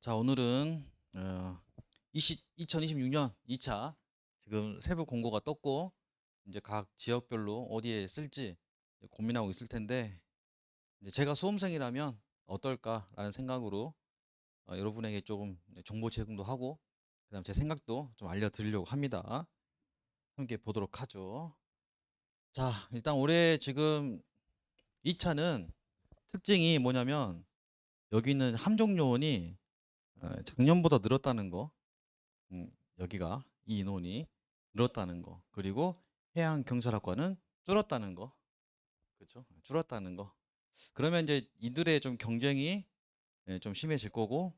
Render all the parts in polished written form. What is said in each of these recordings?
자, 오늘은 2026년 2차 지금 세부 공고가 떴고 이제 각 지역별로 어디에 쓸지 이제 고민하고 있을 텐데 이제 제가 수험생이라면 어떨까라는 생각으로 여러분에게 조금 정보 제공도 하고 그다음 제 생각도 좀 알려드리려고 합니다. 함께 보도록 하죠. 자, 일단 올해 지금 2차는 특징이 뭐냐면 여기 있는 함정 요원이 작년보다 늘었다는 거. 음, 여기가 이 인원이 늘었다는 거. 그리고 해양 경찰학과는 줄었다는 거. 그렇죠? 줄었다는 거. 그러면 이제 이들의 좀 경쟁이 좀 심해질 거고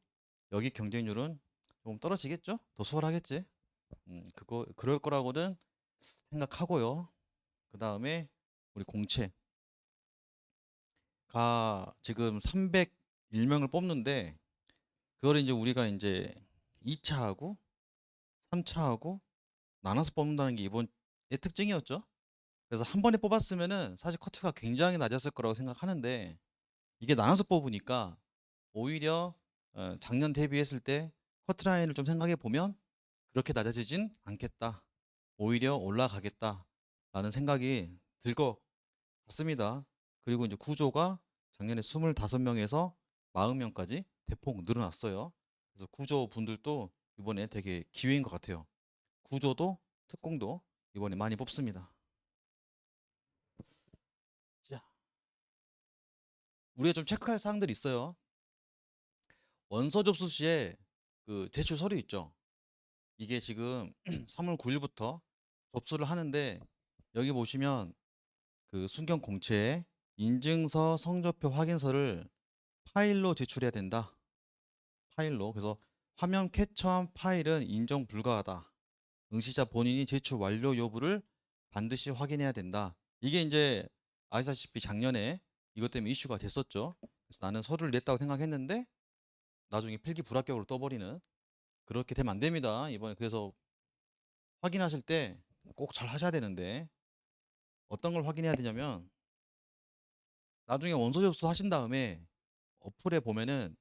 여기 경쟁률은 좀 떨어지겠죠? 더 수월하겠지? 그거 그럴 거라고는 생각하고요. 그다음에 우리 공채가 지금 301명을 뽑는데 그걸 이제 우리가 이제 2차하고 3차하고 나눠서 뽑는다는 게 이번의 특징이었죠. 그래서 한 번에 뽑았으면은 사실 커트가 굉장히 낮았을 거라고 생각하는데 이게 나눠서 뽑으니까 오히려 작년 대비했을 때 커트라인을 좀 생각해 보면 그렇게 낮아지진 않겠다. 오히려 올라가겠다라는 생각이 들 것 같습니다. 그리고 이제 구조가 작년에 25명에서 40명까지 대폭 늘어났어요. 그래서 구조 분들도 이번에 되게 기회인 것 같아요. 구조도 특공도 이번에 많이 뽑습니다. 자, 우리가 좀 체크할 사항들이 있어요. 원서 접수 시에 그 제출 서류 있죠. 이게 지금 3월 9일부터 접수를 하는데 여기 보시면 그 순경 공채에 인증서 성적표 확인서를 파일로 제출해야 된다. 파일로. 그래서 화면 캡처한 파일은 인정 불가하다. 응시자 본인이 제출 완료 여부를 반드시 확인해야 된다. 이게 이제 아시다시피 작년에 이것 때문에 이슈가 됐었죠. 그래서 나는 서류를 냈다고 생각했는데 나중에 필기 불합격으로 떠버리는 그렇게 되면 안 됩니다. 이번에 그래서 확인하실 때 꼭 잘 하셔야 되는데 어떤 걸 확인해야 되냐면 나중에 원서 접수 하신 다음에 어플에 보면은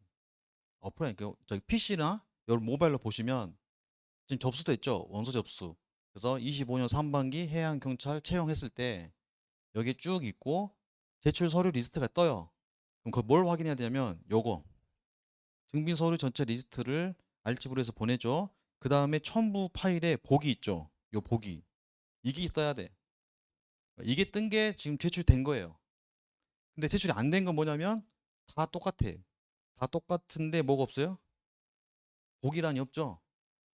어플에 저기 PC나 여러분 모바일로 보시면 지금 접수됐죠. 원서 접수. 그래서 25년 상반기 해양경찰 채용했을 때 여기 쭉 있고 제출 서류 리스트가 떠요. 그럼 그걸 뭘 확인해야 되냐면 요거 증빙 서류 전체 리스트를 알츠브로에서 보내죠. 그 다음에 첨부 파일에 복이 있죠. 요 복이 이게 있어야 돼. 이게 뜬 게 지금 제출된 거예요. 근데 제출이 안 된 건 뭐냐면 다 똑같아. 다 똑같은데 뭐가 없어요? 복이란이 없죠.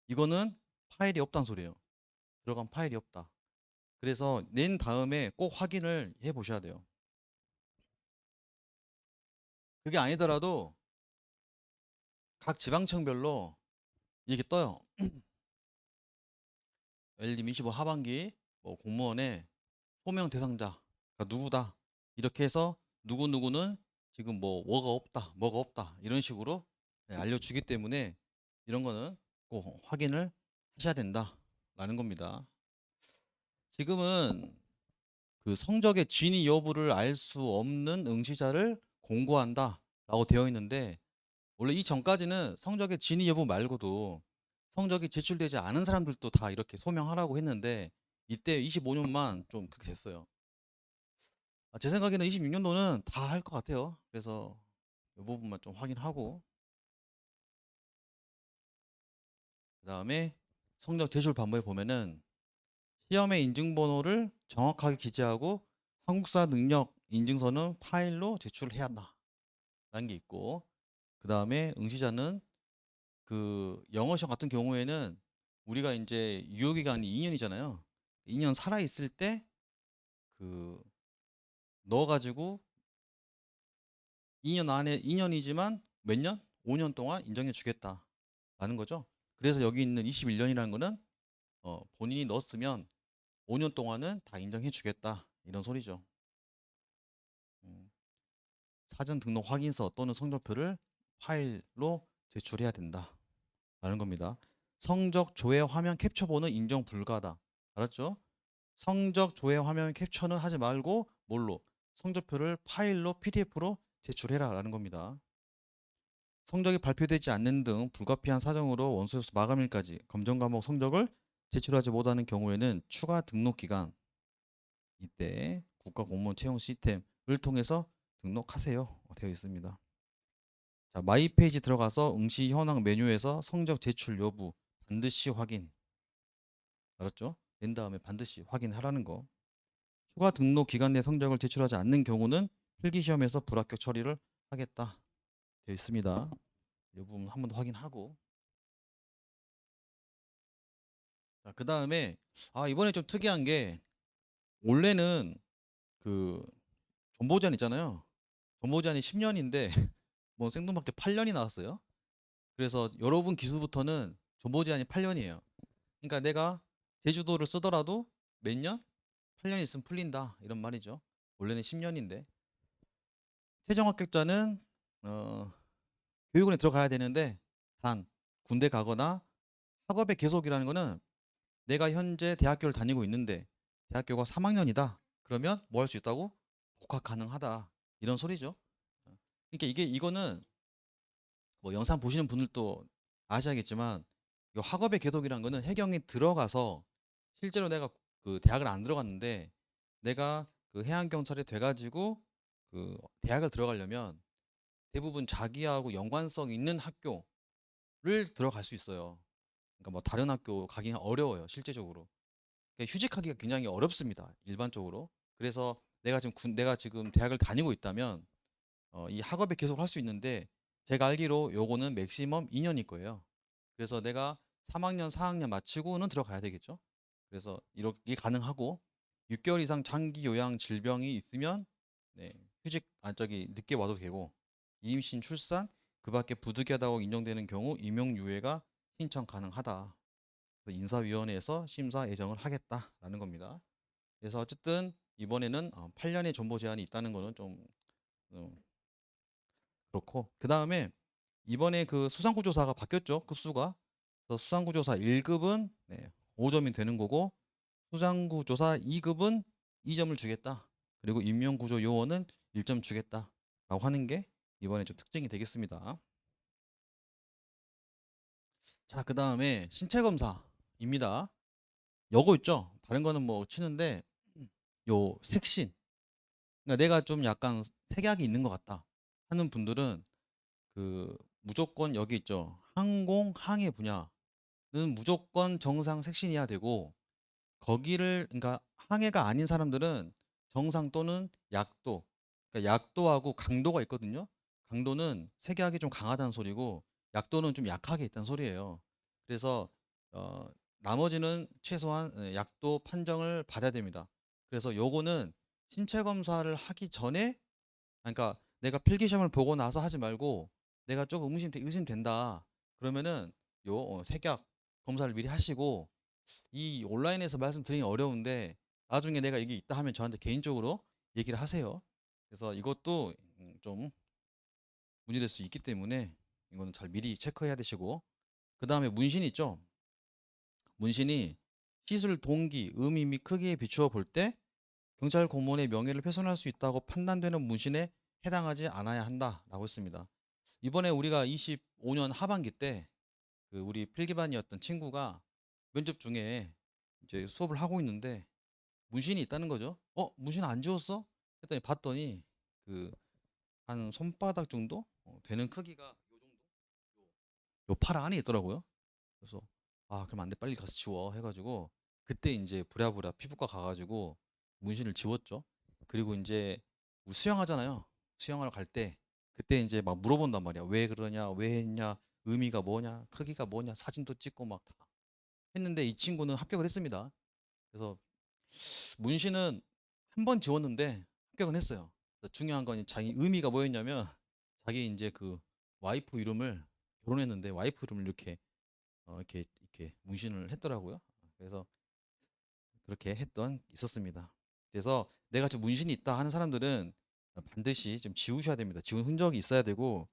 이거는 파일이 없다는 소리예요. 들어간 파일이 없다. 그래서 낸 다음에 꼭 확인을 해 보셔야 돼요. 그게 아니더라도 각 지방청별로 이렇게 떠요. 예를 들면 25 하반기 뭐 공무원의 소명 대상자가 누구다. 이렇게 해서 누구누구는 지금 뭐 뭐가 없다, 뭐가 없다 이런 식으로 알려주기 때문에 이런 거는 꼭 확인을 하셔야 된다라는 겁니다. 지금은 그 성적의 진위 여부를 알 수 없는 응시자를 공고한다라고 되어 있는데 원래 이 전까지는 성적의 진위 여부 말고도 성적이 제출되지 않은 사람들도 다 이렇게 소명하라고 했는데 이때 25년만 좀 그렇게 됐어요. 제 생각에는 26년도는 다 할 것 같아요. 그래서 이 부분만 좀 확인하고 그다음에 성적 제출 방법에 보면은 시험의 인증번호를 정확하게 기재하고 한국사 능력 인증서는 파일로 제출해야 한다라는 게 있고 그다음에 응시자는 그 영어 시험 같은 경우에는 우리가 이제 유효 기간이 2년이잖아요. 2년 살아 있을 때 그 넣어 가지고 2년 안에 2년이지만 몇 년? 5년 동안 인정해 주겠다라는 거죠. 그래서 여기 있는 21년이라는 거는 본인이 넣었으면 5년 동안은 다 인정해 주겠다 이런 소리죠. 음, 사전 등록 확인서 또는 성적표를 파일로 제출해야 된다라는 겁니다. 성적 조회 화면 캡처본은 인정 불가하다. 알았죠? 성적 조회 화면 캡처는 하지 말고 뭘로? 성적표를 파일로 PDF로 제출해라라는 겁니다. 성적이 발표되지 않는 등 불가피한 사정으로 원서 접수 마감일까지 검정 과목 성적을 제출하지 못하는 경우에는 추가 등록 기간, 이때 국가공무원 채용 시스템을 통해서 등록하세요 되어 있습니다. 자, 마이 페이지 들어가서 응시 현황 메뉴에서 성적 제출 여부 반드시 확인. 알았죠? 낸 다음에 반드시 확인하라는 거. 추가 등록 기간 내 성적을 제출하지 않는 경우는 필기시험에서 불합격 처리를 하겠다 되어 있습니다. 이 부분 한 번 더 확인하고. 자, 그 다음에 이번에 좀 특이한 게 원래는 그 전보 제한 있잖아요. 전보 제한이 10년인데 뭐 생뚱맞게 8년이 나왔어요. 그래서 여러분 기수부터는 전보 제한이 8년이에요. 그러니까 내가 제주도를 쓰더라도 몇 년? 8년 있으면 풀린다 이런 말이죠. 원래는 10년인데 최종 합격자는 교육원에 들어가야 되는데 단 군대 가거나 학업의 계속이라는 거는 내가 현재 대학교를 다니고 있는데 대학교가 3학년이다. 그러면 뭐 할 수 있다고? 복학 가능하다. 이런 소리죠. 그러니까 이거는 뭐 영상 보시는 분들도 아셔야겠지만 이 학업의 계속이라는 거는 해경에 들어가서 실제로 내가 그 대학을 안 들어갔는데 내가 그 해양경찰이 돼가지고 그 대학을 들어가려면 대부분 자기하고 연관성 있는 학교를 들어갈 수 있어요. 그러니까 뭐 다른 학교 가기는 어려워요, 실제적으로. 그러니까 휴직하기가 굉장히 어렵습니다, 일반적으로. 그래서 내가 지금 대학을 다니고 있다면 이 학업에 계속 할 수 있는데 제가 알기로 요거는 맥시멈 2년일 거예요. 그래서 내가 3학년, 4학년 마치고는 들어가야 되겠죠. 그래서 이렇게 가능하고 6개월 이상 장기 요양 질병이 있으면 네, 늦게 와도 되고 임신, 출산, 그 밖에 부득이하다고 인정되는 경우 임용 유예가 신청 가능하다. 그래서 인사위원회에서 심사 예정을 하겠다라는 겁니다. 그래서 어쨌든 이번에는 8년의 전보 제한이 있다는 거는 좀 그렇고 그 다음에 이번에 그 수상구조사가 바뀌었죠. 급수가. 그래서 수상구조사 1급은 5점이 되는 거고 수상구조사 2급은 2점을 주겠다. 그리고 임명구조 요원은 1점 주겠다. 라고 하는 게 이번에 좀 특징이 되겠습니다. 자, 그 다음에 신체검사입니다. 요거 있죠. 다른 거는 뭐 치는데 요 색신. 그러니까 내가 좀 약간 색약이 있는 것 같다 하는 분들은 그 무조건 여기 있죠. 항공 항해 분야는 무조건 정상 색신이어야 되고 그러니까 항해가 아닌 사람들은 정상 또는 약도. 그러니까 약도하고 강도가 있거든요. 강도는 색약이 좀 강하다는 소리고 약도는 좀 약하게 있다는 소리예요. 그래서 어, 나머지는 최소한 약도 판정을 받아야 됩니다. 그래서 요거는 신체 검사를 하기 전에 그러니까 내가 필기시험을 보고 나서 하지 말고 내가 조금 의심된다. 그러면은 색약 검사를 미리 하시고 이 온라인에서 말씀드리기 어려운데 나중에 내가 이게 있다 하면 저한테 개인적으로 얘기를 하세요. 그래서 이것도 좀 문제될 수 있기 때문에 이거는 잘 미리 체크해야 되시고 그 다음에 문신이 있죠. 문신이 시술 동기, 의미 및 크기에 비추어 볼 때 경찰 공무원의 명예를 훼손할 수 있다고 판단되는 문신에 해당하지 않아야 한다라고 했습니다. 이번에 우리가 25년 하반기 때 그 우리 필기반이었던 친구가 면접 중에 이제 수업을 하고 있는데 문신이 있다는 거죠. 문신 안 지웠어? 했더니 봤더니 그 한 손바닥 정도 되는 크기가 요 정도 요 팔 안에 있더라고요. 그래서 그럼 안 돼, 빨리 가서 지워 해가지고 그때 이제 부랴부랴 피부과 가가지고 문신을 지웠죠. 그리고 이제 수영하잖아요. 수영하러 갈 때 그때 이제 막 물어본단 말이야. 왜 그러냐, 왜 했냐, 의미가 뭐냐, 크기가 뭐냐, 사진도 찍고 막 다 했는데 이 친구는 합격을 했습니다. 그래서 문신은 한 번 지웠는데 합격은 했어요. 중요한 건 자기 의미가 뭐였냐면 자기 이제 그 와이프 이름을 결혼했는데 와이프 이름을 이렇게 문신을 했더라고요. 그래서 그렇게 했던 있었습니다. 그래서 내가 지금 문신이 있다 하는 사람들은 반드시 좀 지우셔야 됩니다. 지운 흔적이 있어야 되고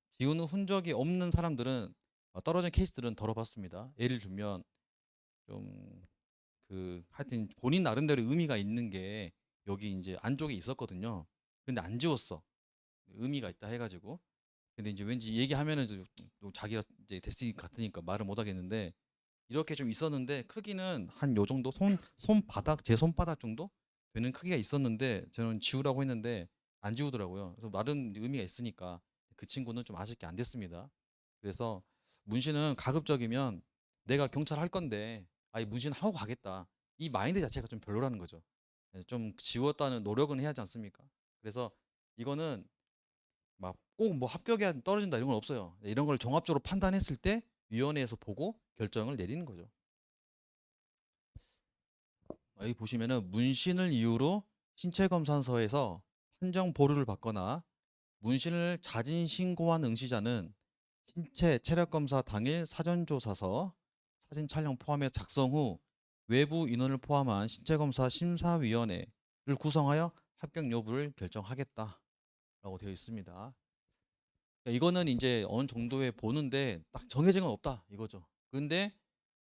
지우는 흔적이 없는 사람들은 떨어진 케이스들은 덜어봤습니다. 예를 들면 좀 하여튼 본인 나름대로 의미가 있는 게 여기 이제 안쪽에 있었거든요. 근데 안 지웠어. 의미가 있다 해가지고 근데 이제 왠지 얘기하면은 또 자기가 이제 데스티 같으니까 말을 못 하겠는데 이렇게 좀 있었는데 크기는 한 요 정도 손바닥 제 손바닥 정도 되는 크기가 있었는데 저는 지우라고 했는데 안 지우더라고요. 그래서 나름 의미가 있으니까 그 친구는 좀 아쉽게 안 됐습니다. 그래서 문신은 가급적이면 내가 경찰 할 건데 아예 문신 하고 가겠다. 이 마인드 자체가 좀 별로라는 거죠. 예, 좀 지웠다는 노력은 해야 하지 않습니까? 그래서 이거는 막 꼭 뭐 합격해야 떨어진다 이런 건 없어요. 이런 걸 종합적으로 판단했을 때 위원회에서 보고 결정을 내리는 거죠. 여기 보시면은 문신을 이유로 신체검사서에서 판정 보류를 받거나 문신을 자진 신고한 응시자는 신체 체력검사 당일 사전조사서 사진 촬영 포함해 작성 후 외부 인원을 포함한 신체검사 심사위원회를 구성하여 합격 여부를 결정하겠다라고 되어 있습니다. 그러니까 이거는 이제 어느 정도에 보는데 딱 정해진 건 없다 이거죠. 근데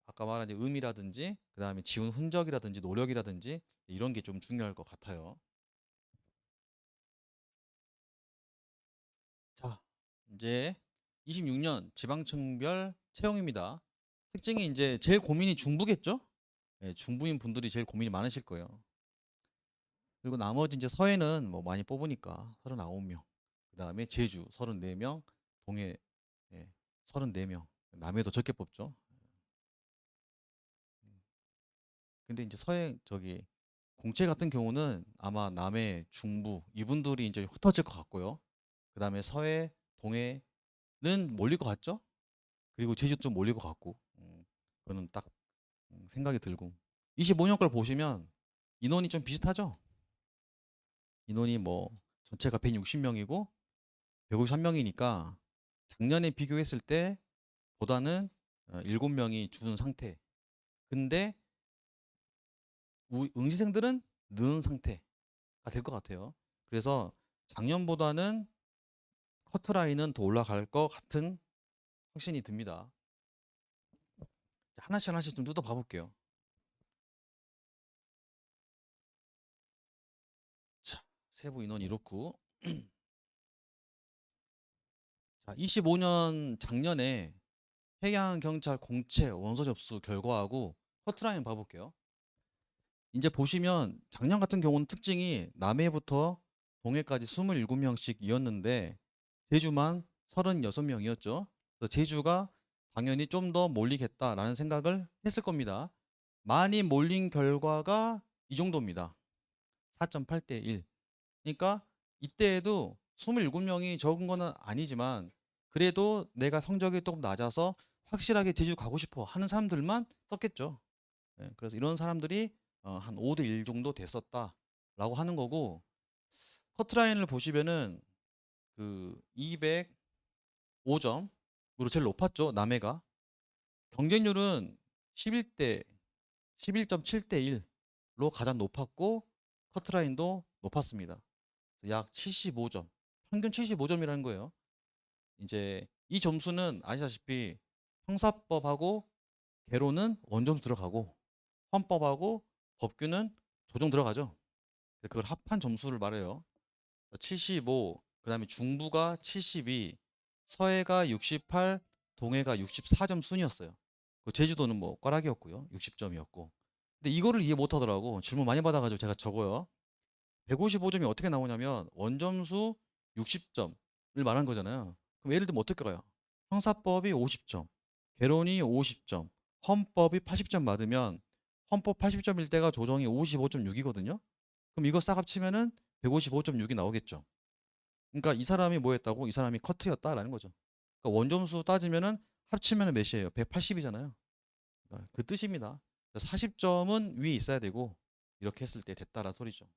아까 말한 의미라든지 그다음에 지운 흔적이라든지 노력이라든지 이런 게 좀 중요할 것 같아요. 자, 이제 26년 지방층별 채용입니다. 특징이 이제 제일 고민이 중부겠죠? 예, 중부인 분들이 제일 고민이 많으실 거예요. 그리고 나머지 이제 서해는 뭐 많이 뽑으니까 39명. 그다음에 제주 34명, 동해 예, 34명. 남해도 적게 뽑죠. 근데 이제 서해 저기 공채 같은 경우는 아마 남해, 중부 이분들이 이제 흩어질 것 같고요. 그다음에 서해, 동해는 몰릴 것 같죠? 그리고 제주 좀 몰릴 것 같고. 그거는 딱 생각이 들고. 25년 걸 보시면 인원이 좀 비슷하죠? 인원이 뭐 전체가 160명이고 153명이니까 작년에 비교했을 때 보다는 7명이 준 상태. 근데 응시생들은 는 상태가 될 것 같아요. 그래서 작년보다는 커트라인은 더 올라갈 것 같은 확신이 듭니다. 하나씩 하나씩 좀 뜯어봐 볼게요. 자, 세부 인원 이렇고. 자, 25년 작년에 해양경찰 공채 원서 접수 결과하고 커트라인 봐볼게요. 이제 보시면 작년 같은 경우는 특징이 남해부터 동해까지 27명씩이었는데 제주만 36명이었죠. 그래서 제주가 당연히 좀 더 몰리겠다라는 생각을 했을 겁니다. 많이 몰린 결과가 이 정도입니다. 4.8대 1. 그러니까 이때에도 27명이 적은 거는 아니지만 그래도 내가 성적이 조금 낮아서 확실하게 제주 가고 싶어 하는 사람들만 썼겠죠. 예, 그래서 이런 사람들이 한 5대 1 정도 됐었다라고 하는 거고 커트라인을 보시면은 그 205점으로 제일 높았죠. 남해가. 경쟁률은 11대 11.7대 1로 가장 높았고 커트라인도 높았습니다. 약 75점. 평균 75점이라는 거예요. 이제 이 점수는 아시다시피 형사법하고 개론은 원점수 들어가고 헌법하고 법규는 조정 들어가죠. 그걸 합한 점수를 말해요. 75, 그다음에 중부가 72, 서해가 68, 동해가 64점 순이었어요. 제주도는 뭐 꽈락이었고요. 60점이었고. 근데 이거를 이해 못 하더라고. 질문 많이 받아가지고 제가 적어요. 155점이 어떻게 나오냐면 원점수 60점을 말한 거잖아요. 그럼 예를 들면 어떻게 가요? 형사법이 50점, 개론이 50점, 헌법이 80점 받으면 헌법 80점일 때가 조정이 55.6이거든요. 그럼 이거 싹 합치면은 155.6이 나오겠죠. 그러니까 이 사람이 뭐 했다고? 이 사람이 커트였다라는 거죠. 그러니까 원점수 따지면은 합치면은 몇이에요? 180이잖아요. 그 뜻입니다. 40점은 위에 있어야 되고 이렇게 했을 때 됐다라 소리죠.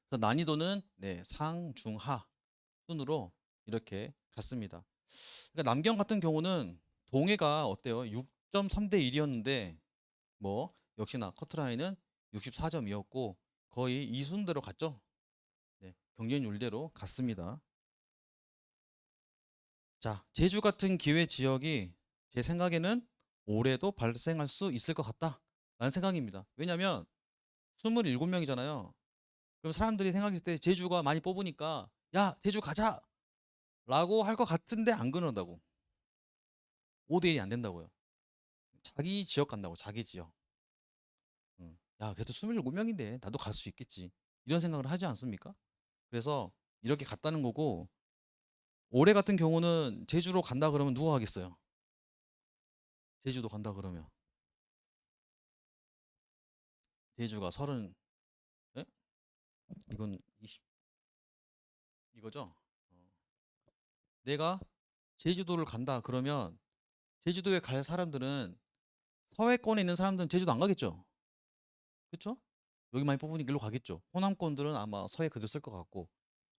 그래서 난이도는 네, 상, 중, 하 순으로 이렇게 갔습니다. 그러니까 남경 같은 경우는 동해가 어때요? 6.3대 1이었는데 뭐 역시나 커트라인은 64점이었고 거의 이 순대로 갔죠. 네, 경쟁률대로 갔습니다. 자, 제주 같은 기회 지역이 제 생각에는 올해도 발생할 수 있을 것 같다라는 생각입니다. 왜냐하면 27명이잖아요. 그럼 사람들이 생각했을 때 제주가 많이 뽑으니까 야, 제주 가자. 라고 할 것 같은데 안 그런다고. 5대1이 안 된다고요. 자기 지역 간다고, 자기 지역. 야, 그래도 27명인데 나도 갈 수 있겠지. 이런 생각을 하지 않습니까? 그래서 이렇게 갔다는 거고, 올해 같은 경우는 제주로 간다 그러면 누가 가겠어요? 제주도 간다 그러면. 제주가 30, 예? 이건 20, 이거죠? 어. 내가 제주도를 간다 그러면 제주도에 갈 사람들은 서해권에 있는 사람들은 제주도 안 가겠죠? 그렇죠? 여기 많이 뽑으니 일로 가겠죠. 호남권들은 아마 서해 그대로 쓸 것 같고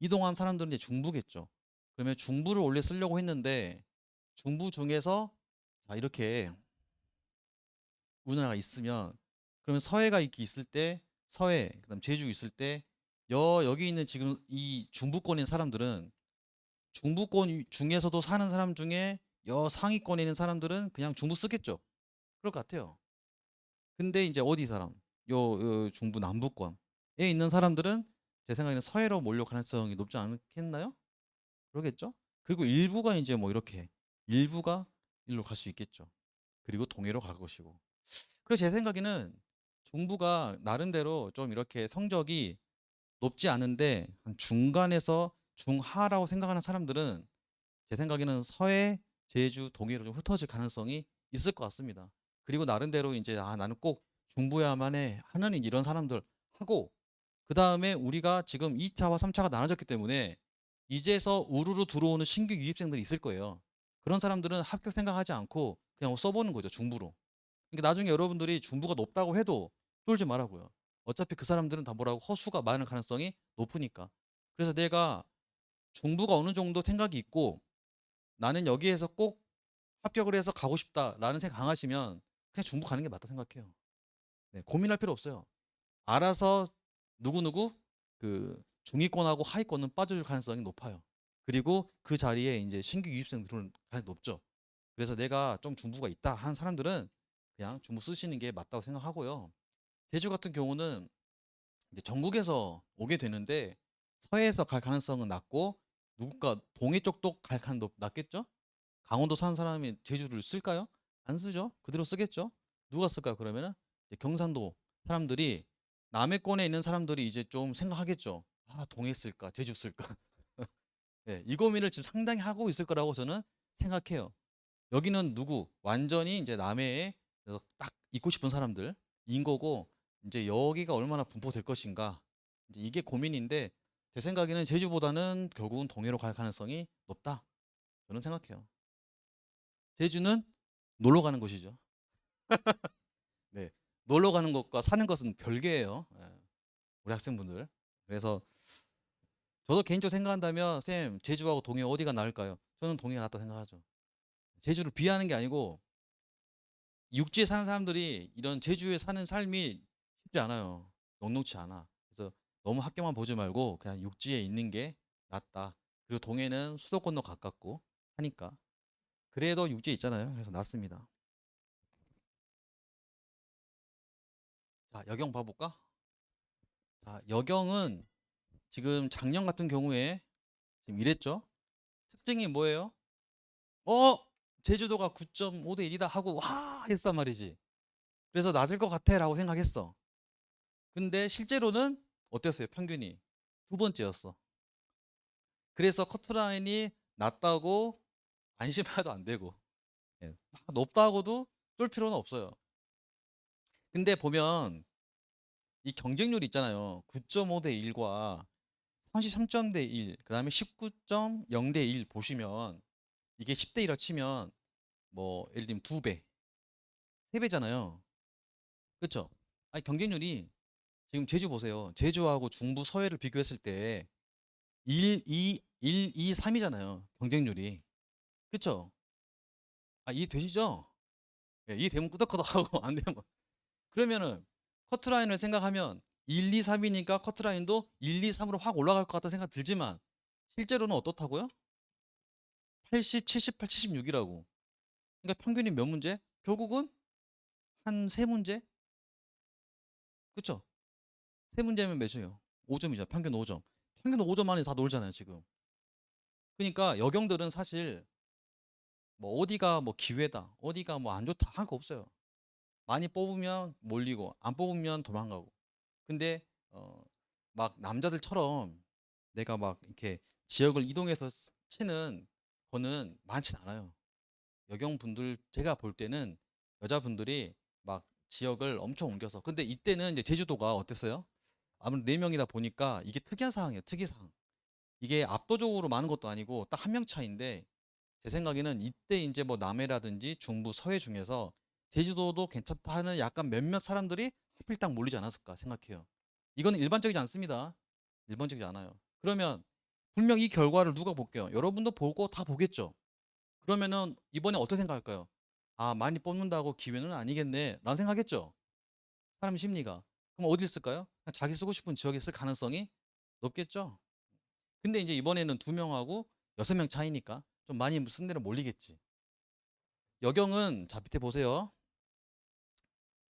이동한 사람들은 이제 중부겠죠. 그러면 중부를 원래 쓰려고 했는데 중부 중에서 자 이렇게 우리나라가 있으면 그러면 서해가 이렇게 있을 때 서해 그다음 제주 있을 때 여기 있는 지금 이 중부권에 있는 사람들은 중부권 중에서도 사는 사람 중에 여 상위권에 있는 사람들은 그냥 중부 쓰겠죠. 그럴 것 같아요. 근데 이제 어디 사람? 요 중부 남부권에 있는 사람들은 제 생각에는 서해로 몰려 가능성이 높지 않겠나요? 그러겠죠? 그리고 일부가 이제 뭐 이렇게 일부가 일로 갈 수 있겠죠. 그리고 동해로 갈 것이고. 그래서 제 생각에는 중부가 나름대로 좀 이렇게 성적이 높지 않은데 한 중간에서 중하라고 생각하는 사람들은 제 생각에는 서해, 제주, 동해로 좀 흩어질 가능성이 있을 것 같습니다. 그리고 나름대로 이제 나는 꼭 중부야만 해 하는 이런 사람들 하고 그 다음에 우리가 지금 2차와 3차가 나눠졌기 때문에 이제서 우르르 들어오는 신규 유입생들이 있을 거예요. 그런 사람들은 합격 생각하지 않고 그냥 써보는 거죠, 중부로. 그러니까 나중에 여러분들이 중부가 높다고 해도 쫄지 말라고요. 어차피 그 사람들은 다 뭐라고 허수가 많을 가능성이 높으니까. 그래서 내가 중부가 어느 정도 생각이 있고 나는 여기에서 꼭 합격을 해서 가고 싶다라는 생각 강하시면 그냥 중부 가는 게 맞다 생각해요. 네, 고민할 필요 없어요. 알아서 누구누구 그 중위권하고 하위권은 빠져줄 가능성이 높아요. 그리고 그 자리에 이제 신규 유입생 들어올 가능성이 높죠. 그래서 내가 좀 중부가 있다 하는 사람들은 그냥 중부 쓰시는 게 맞다고 생각하고요. 제주 같은 경우는 이제 전국에서 오게 되는데 서해에서 갈 가능성은 낮고 누군가 동해 쪽도 갈 가능성이 낮겠죠? 강원도 사는 사람이 제주를 쓸까요? 안 쓰죠. 그대로 쓰겠죠. 누가 쓸까요? 그러면은 이제 경상도 사람들이 남해권에 있는 사람들이 이제 좀 생각하겠죠. 아, 동해 쓸까? 제주 쓸까? 네, 이 고민을 지금 상당히 하고 있을 거라고 저는 생각해요. 여기는 누구? 완전히 이제 남해에 딱 있고 싶은 사람들인 거고 이제 여기가 얼마나 분포될 것인가 이제 이게 고민인데 제 생각에는 제주보다는 결국은 동해로 갈 가능성이 높다. 저는 생각해요. 제주는 놀러 가는 곳이죠. 네. 놀러 가는 것과 사는 것은 별개예요. 예, 우리 학생분들. 그래서 저도 개인적으로 생각한다면 쌤 제주하고 동해 어디가 나을까요? 저는 동해가 낫다 생각하죠. 제주를 비하하는 게 아니고 육지에 사는 사람들이 이런 제주에 사는 삶이 쉽지 않아요. 녹록치 않아. 그래서 너무 학교만 보지 말고 그냥 육지에 있는 게 낫다. 그리고 동해는 수도권도 가깝고 하니까. 그래도 육지에 있잖아요. 그래서 낫습니다. 자, 여경 봐볼까? 자, 여경은 지금 작년 같은 경우에 지금 이랬죠? 특징이 뭐예요? 어? 제주도가 9.5대 1이다 하고 와 했단 말이지. 그래서 낮을 것 같아 라고 생각했어. 근데 실제로는 어땠어요? 평균이 두 번째였어. 그래서 커트라인이 낮다고 안심해도 안 되고 예, 높다고도 쫄 필요는 없어요. 근데 보면 이 경쟁률이 있잖아요. 9.5대 1과 33대 1, 그 다음에 19.0대 1 보시면 이게 10대 1라 치면 뭐 예를 들면 2배, 3배잖아요. 그렇죠? 아니 경쟁률이 지금 제주 보세요. 제주하고 중부 서해를 비교했을 때 1, 2, 3이잖아요. 경쟁률이. 그렇죠? 아, 이해되시죠? 예, 이해되면 끄덕끄덕하고 안 되면 그러면은 커트라인을 생각하면 1, 2, 3이니까 커트라인도 1, 2, 3으로 확 올라갈 것 같다는 생각 들지만 실제로는 어떻다고요? 80, 78, 76이라고. 그러니까 평균이 몇 문제? 결국은 한 세 문제? 그쵸? 세 문제면 몇이에요? 5점이죠. 평균 5점. 평균 5점 안에 다 놀잖아요, 지금. 그러니까 여경들은 사실 뭐 어디가 뭐 기회다, 어디가 뭐 안 좋다 할 거 없어요. 많이 뽑으면 몰리고 안 뽑으면 도망가고. 근데 막 남자들처럼 내가 막 이렇게 지역을 이동해서 치는 거는 많진 않아요. 여경분들 제가 볼 때는 여자분들이 막 지역을 엄청 옮겨서 근데 이때는 이제 제주도가 어땠어요? 아무래도 네 명이다 보니까 이게 특이한 상황이에요. 특이사항. 이게 압도적으로 많은 것도 아니고 딱 한 명 차인데 제 생각에는 이때 이제 뭐 남해라든지 중부, 서해 중에서 제주도도 괜찮다 하는 약간 몇몇 사람들이 하필 딱 몰리지 않았을까 생각해요. 이거는 일반적이지 않습니다. 일반적이지 않아요. 그러면 분명 이 결과를 누가 볼게요? 여러분도 보고 다 보겠죠. 그러면은 이번에 어떻게 생각할까요? 아, 많이 뽑는다고 기회는 아니겠네 라는 생각했죠. 사람 심리가. 그럼 어디 있을까요? 그냥 자기 쓰고 싶은 지역에 있을 가능성이 높겠죠. 근데 이제 이번에는 두 명하고 여섯 명 차이니까 좀 많이 쓴 데로 몰리겠지. 여경은 자 밑에 보세요.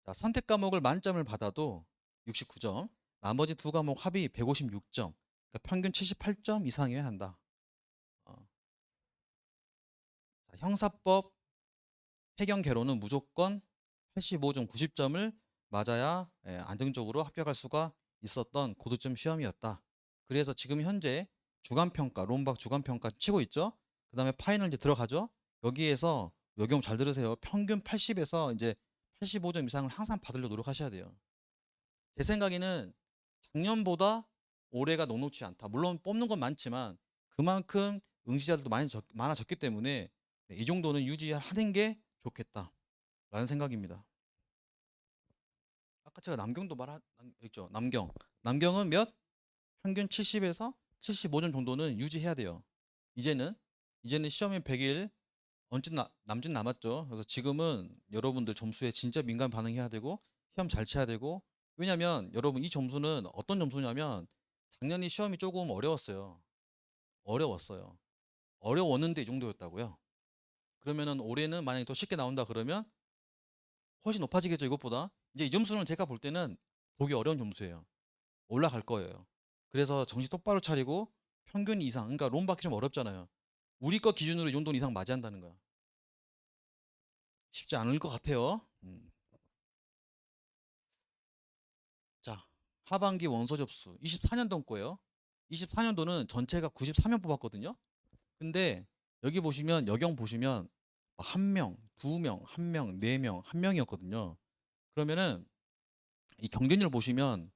자, 선택 과목을 만점을 받아도 69점, 나머지 두 과목 합이 156점, 그러니까 평균 78점 이상이어야 한다. 자, 형사법 해경 개론은 무조건 85점, 90점을 맞아야 안정적으로 합격할 수가 있었던 고득점 시험이었다. 그래서 지금 현재 주간평가, 롬박 주간평가 치고 있죠. 그 다음에 파이널 이제 들어가죠. 여기에서 여경 잘 들으세요. 평균 80에서 이제 85점 이상을 항상 받으려 노력하셔야 돼요. 제 생각에는 작년보다 올해가 녹록지 않다. 물론 뽑는 건 많지만 그만큼 응시자들도 많아졌기 때문에 이 정도는 유지하는 게 좋겠다라는 생각입니다. 아까 제가 남경도 말했죠. 남경은 몇? 평균 70에서 75점 정도는 유지해야 돼요. 이제는 시험이 100일 남짓 남았죠. 그래서 지금은 여러분들 점수에 진짜 민감 반응해야 되고 시험 잘 쳐야 되고 왜냐면 여러분 이 점수는 어떤 점수냐면 작년에 시험이 조금 어려웠어요. 어려웠는데 이 정도였다고요. 그러면은 올해는 만약에 더 쉽게 나온다 그러면 훨씬 높아지겠죠 이것보다. 이제 이 점수는 제가 볼 때는 보기 어려운 점수예요. 올라갈 거예요. 그래서 정신 똑바로 차리고 평균 이상, 그러니까 론 받기 좀 어렵잖아요. 우리 거 기준으로 이 정도 이상 맞아야 한다는 거야. 쉽지 않을 것 같아요. 자, 하반기 원서 접수 24년도 거예요. 24년도는 전체가 94명 뽑았거든요. 근데 여기 보시면 여경 보시면 한 명, 두 명, 한 명, 네 명, 한 명이었거든요. 그러면은 이 경쟁률 보시면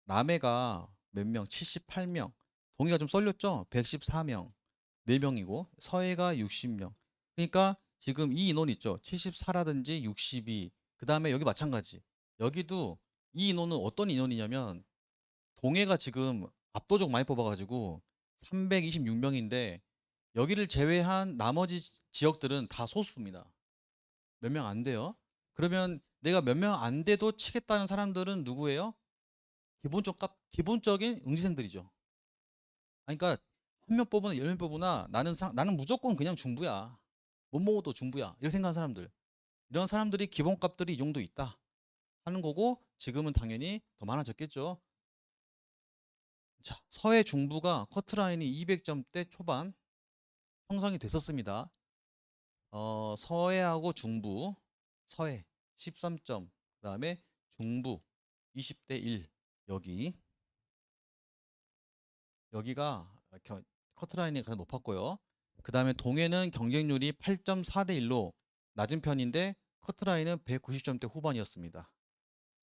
남해가 몇 명, 78명, 동해가 좀 썰렸죠? 114명, 4명이고 서해가 60명. 그러니까 지금 이 인원 있죠? 74라든지 62. 그 다음에 여기 마찬가지. 여기도 이 인원은 어떤 인원이냐면 동해가 지금 압도적 많이 뽑아가지고 326명인데 여기를 제외한 나머지 지역들은 다 소수입니다. 몇 명 안 돼요. 그러면 내가 몇 명 안 돼도 치겠다는 사람들은 누구예요? 기본적인 응시생들이죠. 그러니까 한 명 뽑으나 10명 뽑으나 나는 무조건 그냥 중부야. 못 먹어도 중부야. 이렇게 생각하는 사람들. 이런 사람들이 기본값들이 이 정도 있다 하는 거고 지금은 당연히 더 많아졌겠죠. 자, 서해 중부가 커트라인이 200점대 초반 형성이 됐었습니다. 서해하고 중부, 서해 13점, 그 다음에 중부 20대 1 여기가 커트라인이 가장 높았고요. 그 다음에 동해는 경쟁률이 8.4대 1로 낮은 편인데 커트라인은 190점대 후반이었습니다.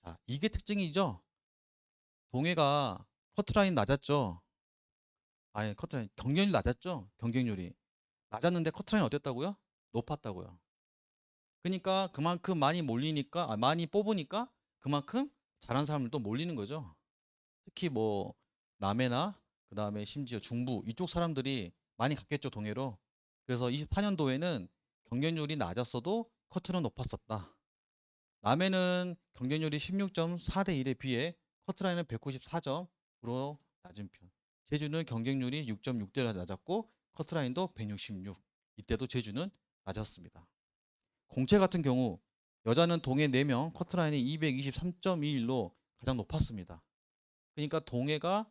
자, 이게 특징이죠. 동해가 커트라인 낮았죠. 아니 커트라인 경쟁률 낮았죠. 경쟁률이 낮았는데 커트라인 어땠다고요? 높았다고요. 그러니까 그만큼 많이 몰리니까 많이 뽑으니까 그만큼 잘한 사람들도 몰리는 거죠. 특히 뭐 남해나 그 다음에 심지어 중부 이쪽 사람들이 많이 갔겠죠 동해로. 그래서 24년도에는 경쟁률이 낮았어도 커트는 높았었다. 남해는 경쟁률이 16.4대 1에 비해 커트라인은 194점으로 낮은 편. 제주는 경쟁률이 6.6대 낮았고 커트라인도 166. 이때도 제주는 낮았습니다. 공채 같은 경우 여자는 동해 4명, 커트라인이 223.21로 가장 높았습니다. 그러니까 동해가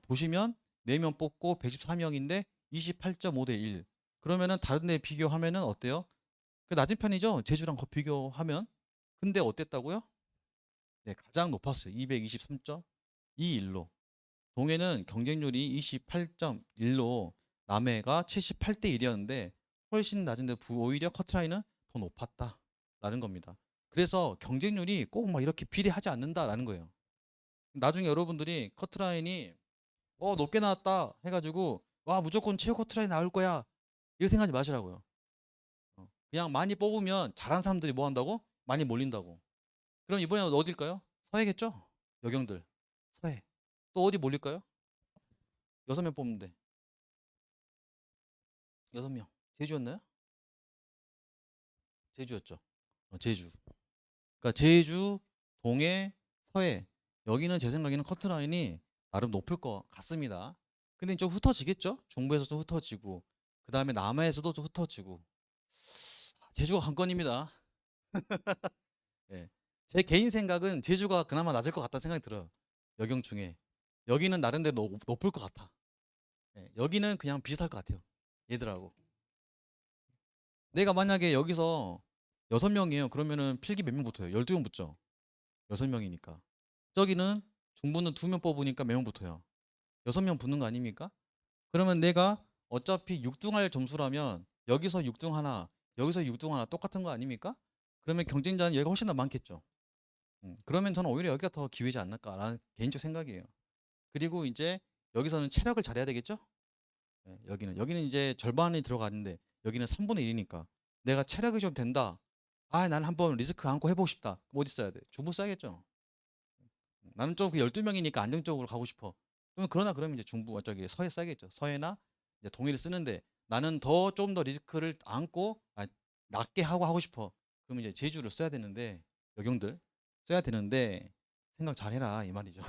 보시면 4명 뽑고 114명인데 28.5 대 1. 그러면은 다른 데 비교하면은 어때요? 그 낮은 편이죠. 제주랑 비교하면. 근데 어땠다고요? 네, 가장 높았어요. 223.21로. 동해는 경쟁률이 28.1로 남해가 78대 1이었는데 훨씬 낮은데 오히려 커트라인은 더 높았다라는 겁니다. 그래서 경쟁률이 꼭 막 이렇게 비례하지 않는다라는 거예요. 나중에 여러분들이 커트라인이 높게 나왔다 해가지고 와 무조건 최고 커트라인 나올 거야 이렇게 생각하지 마시라고요. 그냥 많이 뽑으면 잘한 사람들이 뭐 한다고? 많이 몰린다고. 그럼 이번에는 어딜까요? 서해겠죠? 여경들 서해. 또 어디 몰릴까요? 6명 뽑는데 6명. 제주였나요? 제주였죠. 제주. 그러니까 제주, 동해, 서해. 여기는 제 생각에는 커트라인이 나름 높을 것 같습니다. 근데 좀 흩어지겠죠? 중부에서 좀 흩어지고 그 다음에 남해에서도 좀 흩어지고 제주가 관건입니다. 예. 제 개인 생각은 제주가 그나마 낮을 것 같다 생각이 들어요. 여경 중에 여기는 나름대로 높을 것 같아. 예. 여기는 그냥 비슷할 것 같아요. 얘들하고. 내가 만약에 여기서 6명이에요. 그러면은 필기 몇 명 붙어요? 12명 붙죠. 6명이니까. 저기는 중부는 2명 뽑으니까 몇 명 붙어요? 6명 붙는 거 아닙니까? 그러면 내가 어차피 6등할 점수라면 여기서 6등 하나, 여기서 6등 하나 똑같은 거 아닙니까? 그러면 경쟁자는 여기가 훨씬 더 많겠죠. 그러면 저는 오히려 여기가 더 기회지 않을까라는 개인적 생각이에요. 그리고 이제 여기서는 체력을 잘해야 되겠죠? 여기는 이제 절반이 들어가는데 여기는 3분의 1이니까 내가 체력이 좀 된다. 아, 나는 한번 리스크 안고 해보고 싶다. 그럼 어디 써야 돼? 중부 써야겠죠. 나는 좀 그 12명이니까 안정적으로 가고 싶어. 그러면 이제 중부 저기 서해 써야겠죠. 서해나 이제 동해를 쓰는데 나는 더 좀 더 리스크를 안고 낮게 하고 싶어. 그럼 이제 제주를 써야 되는데 여경들 써야 되는데 생각 잘해라 이 말이죠.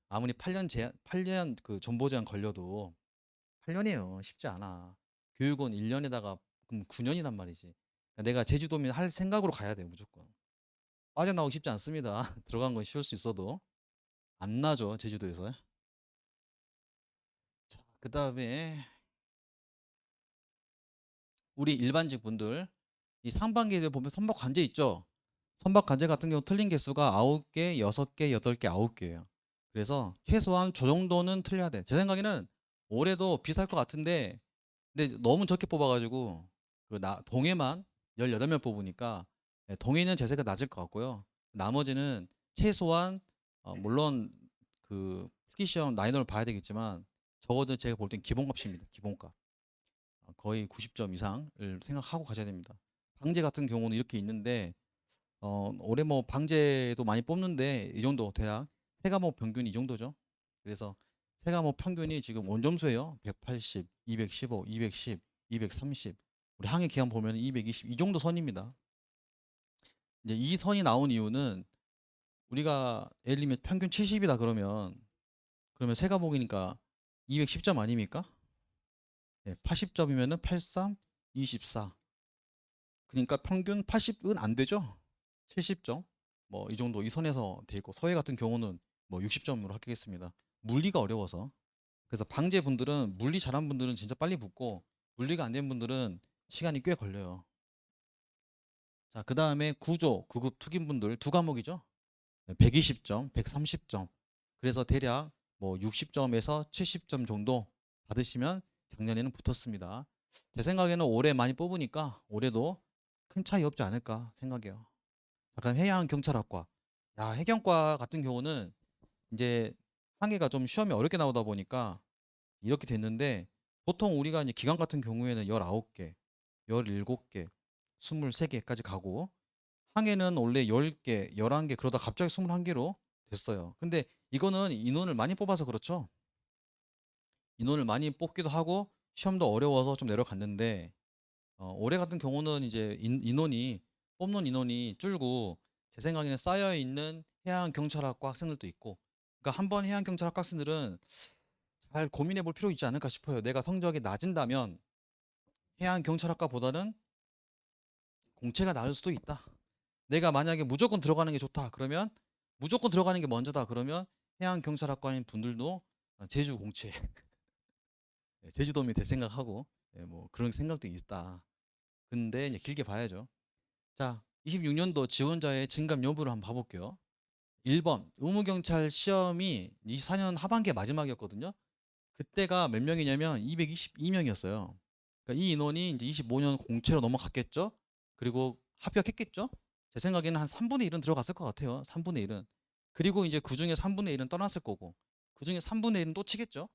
아무리 8년 그 전보 제한 걸려도 8년이에요. 쉽지 않아. 교육은 1년에다가 그럼 9년이란 말이지. 그러니까 내가 제주도면 할 생각으로 가야 돼요, 무조건. 빠져나오기 쉽지 않습니다. 들어간 건 쉬울 수 있어도 안 나죠, 제주도에서. 자, 그다음에 우리 일반직 분들 이 상반기에 보면 선박 관제 있죠. 선박 관제 같은 경우 틀린 개수가 9개, 6개, 8개, 9개예요. 그래서 최소한 저 정도는 틀려야 돼. 제 생각에는 올해도 비쌀 것 같은데 근데 너무 적게 뽑아가지고 동해만 18명 뽑으니까 동해는 제세가 낮을 것 같고요. 나머지는 최소한 물론 그 필기 시험 난이도를 봐야 되겠지만 적어도 제가 볼 땐 기본값입니다. 기본값. 거의 90점 이상을 생각하고 가셔야 됩니다. 방제 같은 경우는 이렇게 있는데 올해 뭐 방제도 많이 뽑는데 이 정도 대략 세 과목 평균이 이 정도죠. 그래서 세 과목 평균이 지금 원점수예요. 180, 215, 210, 230. 우리 항해 기간 보면 220 이 정도 선입니다. 이제 이 선이 나온 이유는 우리가 예를 들면 평균 70이다 그러면 세 과목이니까 210점 아닙니까? 네, 80점이면은 83, 24. 그러니까 평균 80은 안 되죠. 70점. 뭐 이 정도 이 선에서 돼 있고 서해 같은 경우는 뭐 60점으로 합격했습니다. 물리가 어려워서. 그래서 방재 분들은 물리 잘한 분들은 진짜 빨리 붙고 물리가 안 된 분들은 시간이 꽤 걸려요. 자, 그다음에 구조, 구급 투기 분들 두 과목이죠. 120점, 130점. 그래서 대략 뭐 60점에서 70점 정도 받으시면 작년에는 붙었습니다. 제 생각에는 올해 많이 뽑으니까 올해도 큰 차이 없지 않을까 생각해요. 약간 해양 경찰학과. 야, 해경과 같은 경우는 이제 항해가 좀 시험이 어렵게 나오다 보니까 이렇게 됐는데 보통 우리가 이제 기간 같은 경우에는 19개, 17개, 23개까지 가고 항해는 원래 10개, 11개 그러다 갑자기 21개로 됐어요. 근데 이거는 인원을 많이 뽑아서 그렇죠. 인원을 많이 뽑기도 하고 시험도 어려워서 좀 내려갔는데 올해 같은 경우는 이제 인원이 뽑는 인원이 줄고 제 생각에는 쌓여 있는 해양 경찰학과 학생들도 있고 그러니까 한번 해양 경찰학과 학생들은 잘 고민해 볼 필요 있지 않을까 싶어요. 내가 성적이 낮은다면 해양 경찰학과보다는 공채가 나을 수도 있다. 내가 만약에 무조건 들어가는 게 좋다. 그러면 무조건 들어가는 게 먼저다. 그러면 해양 경찰학과인 분들도 제주 공채 제주도민이 될 생각하고 뭐 그런 생각도 있다. 근데 이제 길게 봐야죠. 자, 26년도 지원자의 증감 여부를 한번 봐볼게요. 1번 의무경찰 시험이 24년 하반기에 마지막이었거든요. 그때가 몇 명이냐면 222명이었어요. 그러니까 이 인원이 이제 25년 공채로 넘어갔겠죠. 그리고 합격했겠죠. 제 생각에는 한 3분의 1은 들어갔을 것 같아요. 3분의 1은. 그리고 이제 그중에 3분의 1은 떠났을 거고 그중에 3분의 1은 또 치겠죠.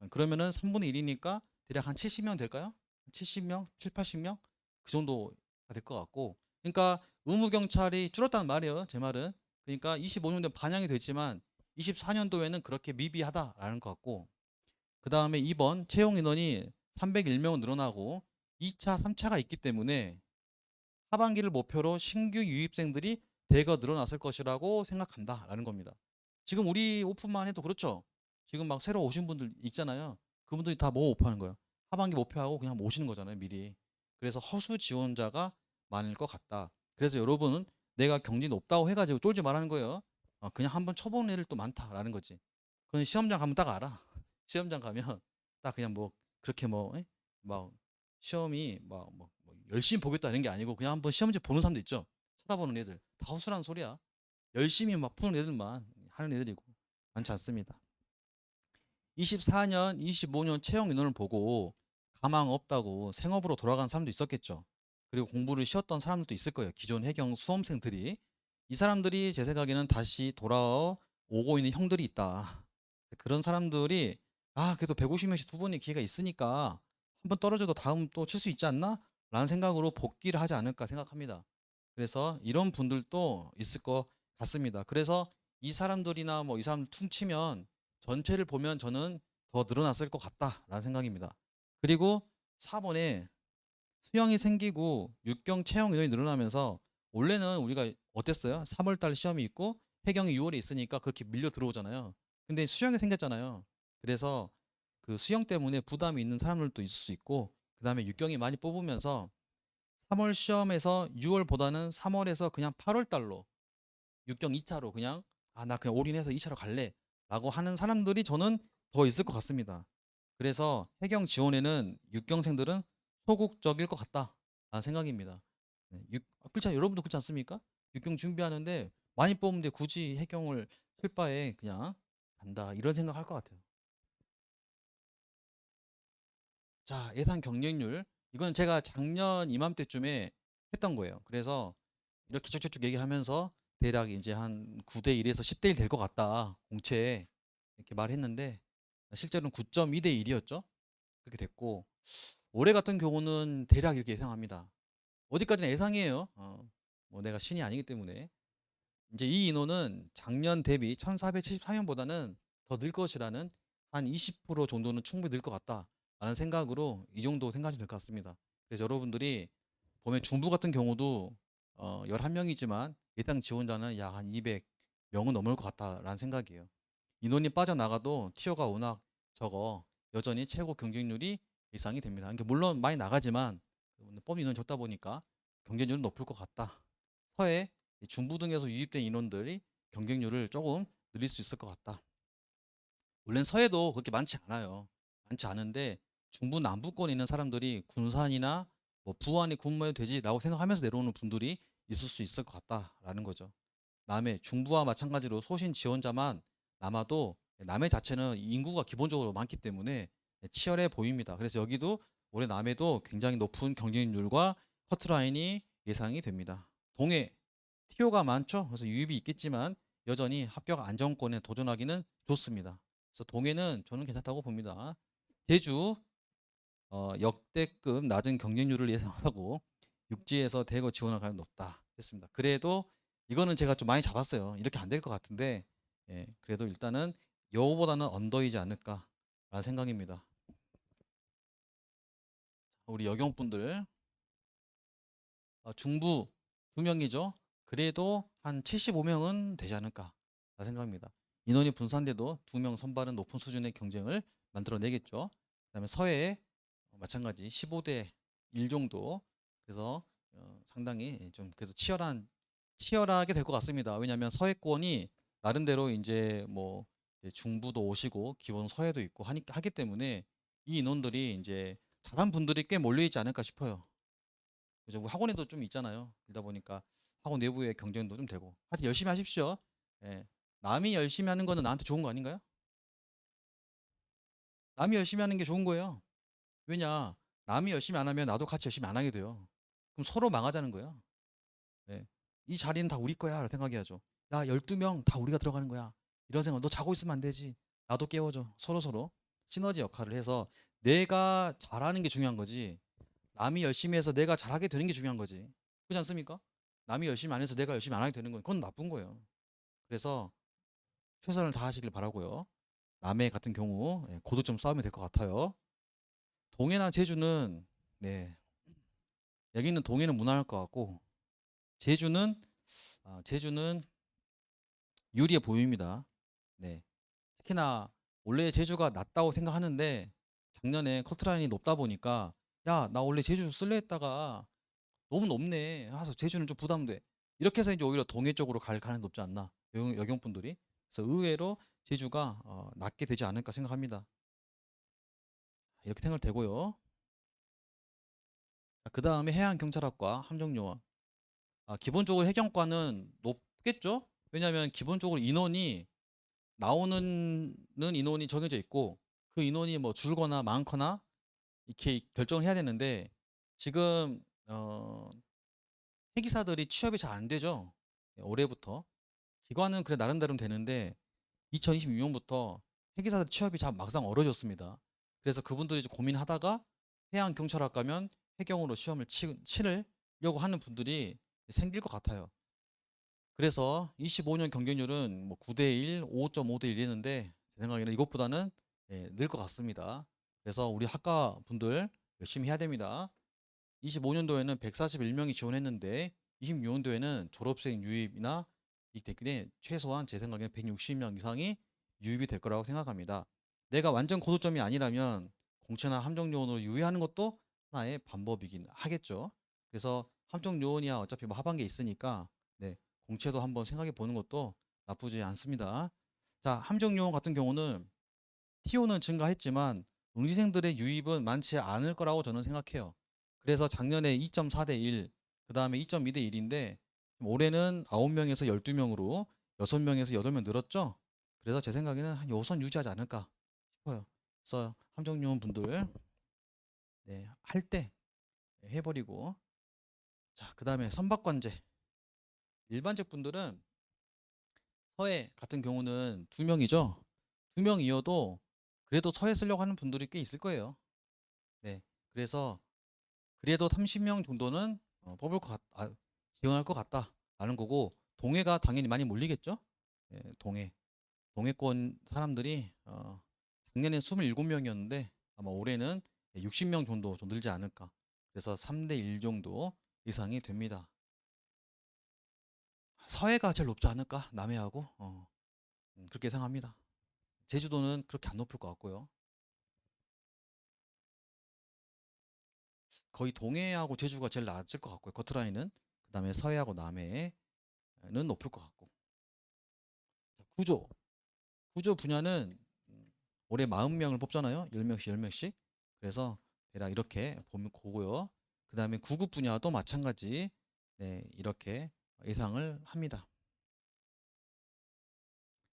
그러면은 3분의 1이니까 대략 한 70명 될까요? 70명, 7, 80명 그 정도가 될 것 같고. 그러니까 의무경찰이 줄었다는 말이에요. 제 말은. 그러니까 25년도에 반영이 됐지만 24년도에는 그렇게 미비하다라는 것 같고. 그 다음에 2번 채용 인원이 301명 늘어나고 2차, 3차가 있기 때문에 하반기를 목표로 신규 유입생들이 대거 늘어났을 것이라고 생각한다라는 겁니다. 지금 우리 오픈만 해도 그렇죠. 지금 막 새로 오신 분들 있잖아요. 그분들이 다 뭐 오픈하는 거예요? 하반기 목표하고 그냥 모시는 거잖아요, 미리. 그래서 허수 지원자가 많을 것 같다. 그래서 여러분은 내가 경지 높다고 해가지고 쫄지 말라는 거예요. 그냥 한번 쳐보는 애들 또 많다라는 거지. 그건 시험장 가면 딱 알아. 시험장 가면 딱 그냥 뭐 그렇게 뭐 막 시험이 뭐 열심히 보겠다는 게 아니고 그냥 한번 시험지 보는 사람도 있죠. 쳐다보는 애들 다 허술한 소리야. 열심히 막 푸는 애들만 하는 애들이고 많지 않습니다. 24년, 25년 채용 인원을 보고 가망 없다고 생업으로 돌아간 사람도 있었겠죠. 그리고 공부를 쉬었던 사람들도 있을 거예요. 기존 해경 수험생들이. 이 사람들이 제 생각에는 다시 돌아오고 있는 형들이 있다. 그런 사람들이 그래도 150명씩 두 번의 기회가 있으니까 한 번 떨어져도 다음 또 칠 수 있지 않나? 라는 생각으로 복귀를 하지 않을까 생각합니다. 그래서 이런 분들도 있을 것 같습니다. 그래서 이 사람들이나 뭐 이 사람 퉁치면 전체를 보면 저는 더 늘어났을 것 같다라는 생각입니다. 그리고 4번에 수영이 생기고 육경 채용 인원이 늘어나면서 원래는 우리가 어땠어요? 3월달 시험이 있고 해경이 6월에 있으니까 그렇게 밀려 들어오잖아요. 근데 수영이 생겼잖아요. 그래서 그 수영 때문에 부담이 있는 사람들도 있을 수 있고 그 다음에 육경이 많이 뽑으면서 3월 시험에서 6월보다는 3월에서 그냥 8월달로 육경 2차로 그냥 나 그냥 올인해서 2차로 갈래 라고 하는 사람들이 저는 더 있을 것 같습니다. 그래서 해경 지원에는 육경생들은 소극적일 것 같다 라는 생각입니다. 그렇지 여러분도 그렇지 않습니까? 육경 준비하는데 많이 뽑는데 굳이 해경을 칠 바에 그냥 간다 이런 생각할 것 같아요. 자, 예상 경쟁률 이건 제가 작년 이맘때쯤에 했던 거예요. 그래서 이렇게 쭉쭉쭉 얘기하면서 대략 이제 한 9대 1에서 10대 1 될 것 같다. 공채 이렇게 말했는데 실제로는 9.2대 1이었죠. 그렇게 됐고 올해 같은 경우는 대략 이렇게 예상합니다. 어디까지나 예상이에요. 뭐 내가 신이 아니기 때문에 이제 이 인원은 작년 대비 1474명보다는 더 늘 것이라는 한 20% 정도는 충분히 늘 것 같다라는 생각으로 이 정도 생각하시면 될 것 같습니다. 그래서 여러분들이 보면 중부 같은 경우도 11명이지만 예상 지원자는 약 한 200명은 넘을 것 같다라는 생각이에요. 인원이 빠져나가도 티어가 워낙 적어 여전히 최고 경쟁률이 예상이 됩니다. 그러니까 물론 많이 나가지만 뽑 인원이 적다 보니까 경쟁률은 높을 것 같다. 서해, 중부 등에서 유입된 인원들이 경쟁률을 조금 늘릴 수 있을 것 같다. 원래는 서해도 그렇게 많지 않아요. 많지 않은데 중부 남부권에 있는 사람들이 군산이나 뭐 부안이 근무해도 되지라고 생각하면서 내려오는 분들이 있을 수 있을 것 같다라는 거죠. 남해, 중부와 마찬가지로 소신 지원자만 남아도 남해 자체는 인구가 기본적으로 많기 때문에 치열해 보입니다. 그래서 여기도 올해 남해도 굉장히 높은 경쟁률과 커트라인이 예상이 됩니다. 동해, 티오가 많죠. 그래서 유입이 있겠지만 여전히 합격 안정권에 도전하기는 좋습니다. 그래서 동해는 저는 괜찮다고 봅니다. 제주 역대급 낮은 경쟁률을 예상하고 육지에서 대거 지원할 가능성이 높다 했습니다. 그래도 이거는 제가 좀 많이 잡았어요. 이렇게 안 될 것 같은데 그래도 일단은 여우보다는 언더이지 않을까라는 생각입니다. 우리 여경분들 중부 2명이죠. 그래도 한 75명은 되지 않을까 생각합니다. 인원이 분산돼도 2명 선발은 높은 수준의 경쟁을 만들어내겠죠. 그다음에 서해 마찬가지 15대 1 정도. 그래서 상당히 좀 그래도 치열하게 될 것 같습니다. 왜냐하면 서해권이 나름대로 이제 뭐 중부도 오시고 기본 서해도 있고 하기 때문에 이 인원들이 이제 잘한 분들이 꽤 몰려 있지 않을까 싶어요. 그죠? 뭐 학원에도 좀 있잖아요. 그러다 보니까 학원 내부의 경쟁도 좀 되고. 하여튼 열심히 하십시오. 예. 남이 열심히 하는 거는 나한테 좋은 거 아닌가요? 남이 열심히 하는 게 좋은 거예요. 왜냐? 남이 열심히 안 하면 나도 같이 열심히 안 하게 돼요. 그럼 서로 망하자는 거예요. 예. 이 자리는 다 우리 거야. 라고 생각해야죠. 야, 12명 다 우리가 들어가는 거야. 이런 생각. 너 자고 있으면 안 되지. 나도 깨워줘. 서로 시너지 역할을 해서 내가 잘하는 게 중요한 거지. 남이 열심히 해서 내가 잘하게 되는 게 중요한 거지. 그렇지 않습니까? 남이 열심히 안 해서 내가 열심히 안 하게 되는 건 그건 나쁜 거예요. 그래서 최선을 다하시길 바라고요. 남해 같은 경우 고도 좀 싸우면 될 것 같아요. 동해나 제주는 네, 여기는 동해는 무난할 것 같고 제주는 제주는 유리해 보입니다. 네. 특히나 원래 제주가 낮다고 생각하는데 작년에 커트라인이 높다 보니까 야, 나 원래 제주 쓸래 했다가 너무 높네. 하서 제주는 좀 부담돼. 이렇게 해서 이제 오히려 동해 쪽으로 갈 가능성이 높지 않나. 여경분들이. 그래서 의외로 제주가 낮게 되지 않을까 생각합니다. 이렇게 생각되고요. 그 다음에 해양경찰학과 함정요원. 기본적으로 해경과는 높겠죠? 왜냐하면 기본적으로 인원이 나오는 인원이 정해져 있고 그 인원이 뭐 줄거나 많거나 이렇게 결정을 해야 되는데 지금 해기사들이 취업이 잘 안 되죠. 올해부터. 기관은 그래 나름대로 되는데 2026년부터 해기사들 취업이 참 막상 어려졌습니다. 그래서 그분들이 좀 고민하다가 해양경찰학 가면 해경으로 시험을 치르려고 하는 분들이 생길 것 같아요. 그래서 25년 경쟁률은 뭐 9대1, 5.5대1 이랬는데 제 생각에는 이것보다는 늘 것 같습니다. 그래서 우리 학과 분들 열심히 해야 됩니다. 25년도에는 141명이 지원했는데 26년도에는 졸업생 유입이나 이 대학에 최소한 제 생각에는 160명 이상이 유입이 될 거라고 생각합니다. 내가 완전 고득점이 아니라면 공채나 함정요원으로 유의하는 것도 하나의 방법이긴 하겠죠. 그래서 함정요원이야 어차피 뭐 하반기에 있으니까 네, 공채도 한번 생각해 보는 것도 나쁘지 않습니다. 자, 함정요원 같은 경우는 TO는 증가했지만 응시생들의 유입은 많지 않을 거라고 저는 생각해요. 그래서 작년에 2.4대 1, 그 다음에 2.2대 1인데 올해는 9명에서 12명으로 6명에서 8명 늘었죠. 그래서 제 생각에는 한 요선 유지하지 않을까 싶어요. 그래서 함정요원 분들 할 때 해버리고 자, 그 다음에 선박관제 일반직 분들은 서해 같은 경우는 2명이죠. 2명이어도 그래도 서해 쓰려고 하는 분들이 꽤 있을 거예요. 네, 그래서 그래도 30명 정도는 지원할 것 같다라는 거고 동해가 당연히 많이 몰리겠죠. 동해권 사람들이 작년에 27명이었는데 아마 올해는 60명 정도 좀 늘지 않을까. 그래서 3대 1 정도 이상이 됩니다. 서해가 제일 높지 않을까? 남해하고 그렇게 생각합니다. 제주도는 그렇게 안 높을 것 같고요. 거의 동해하고 제주가 제일 낮을 것 같고요. 커트라인은 그 다음에 서해하고 남해는 높을 것 같고. 구조 분야는 올해 40명을 뽑잖아요. 10명씩 10명씩. 그래서 대략 이렇게 보면 고고요. 그 다음에 구급 분야도 마찬가지 이렇게 예상을 합니다.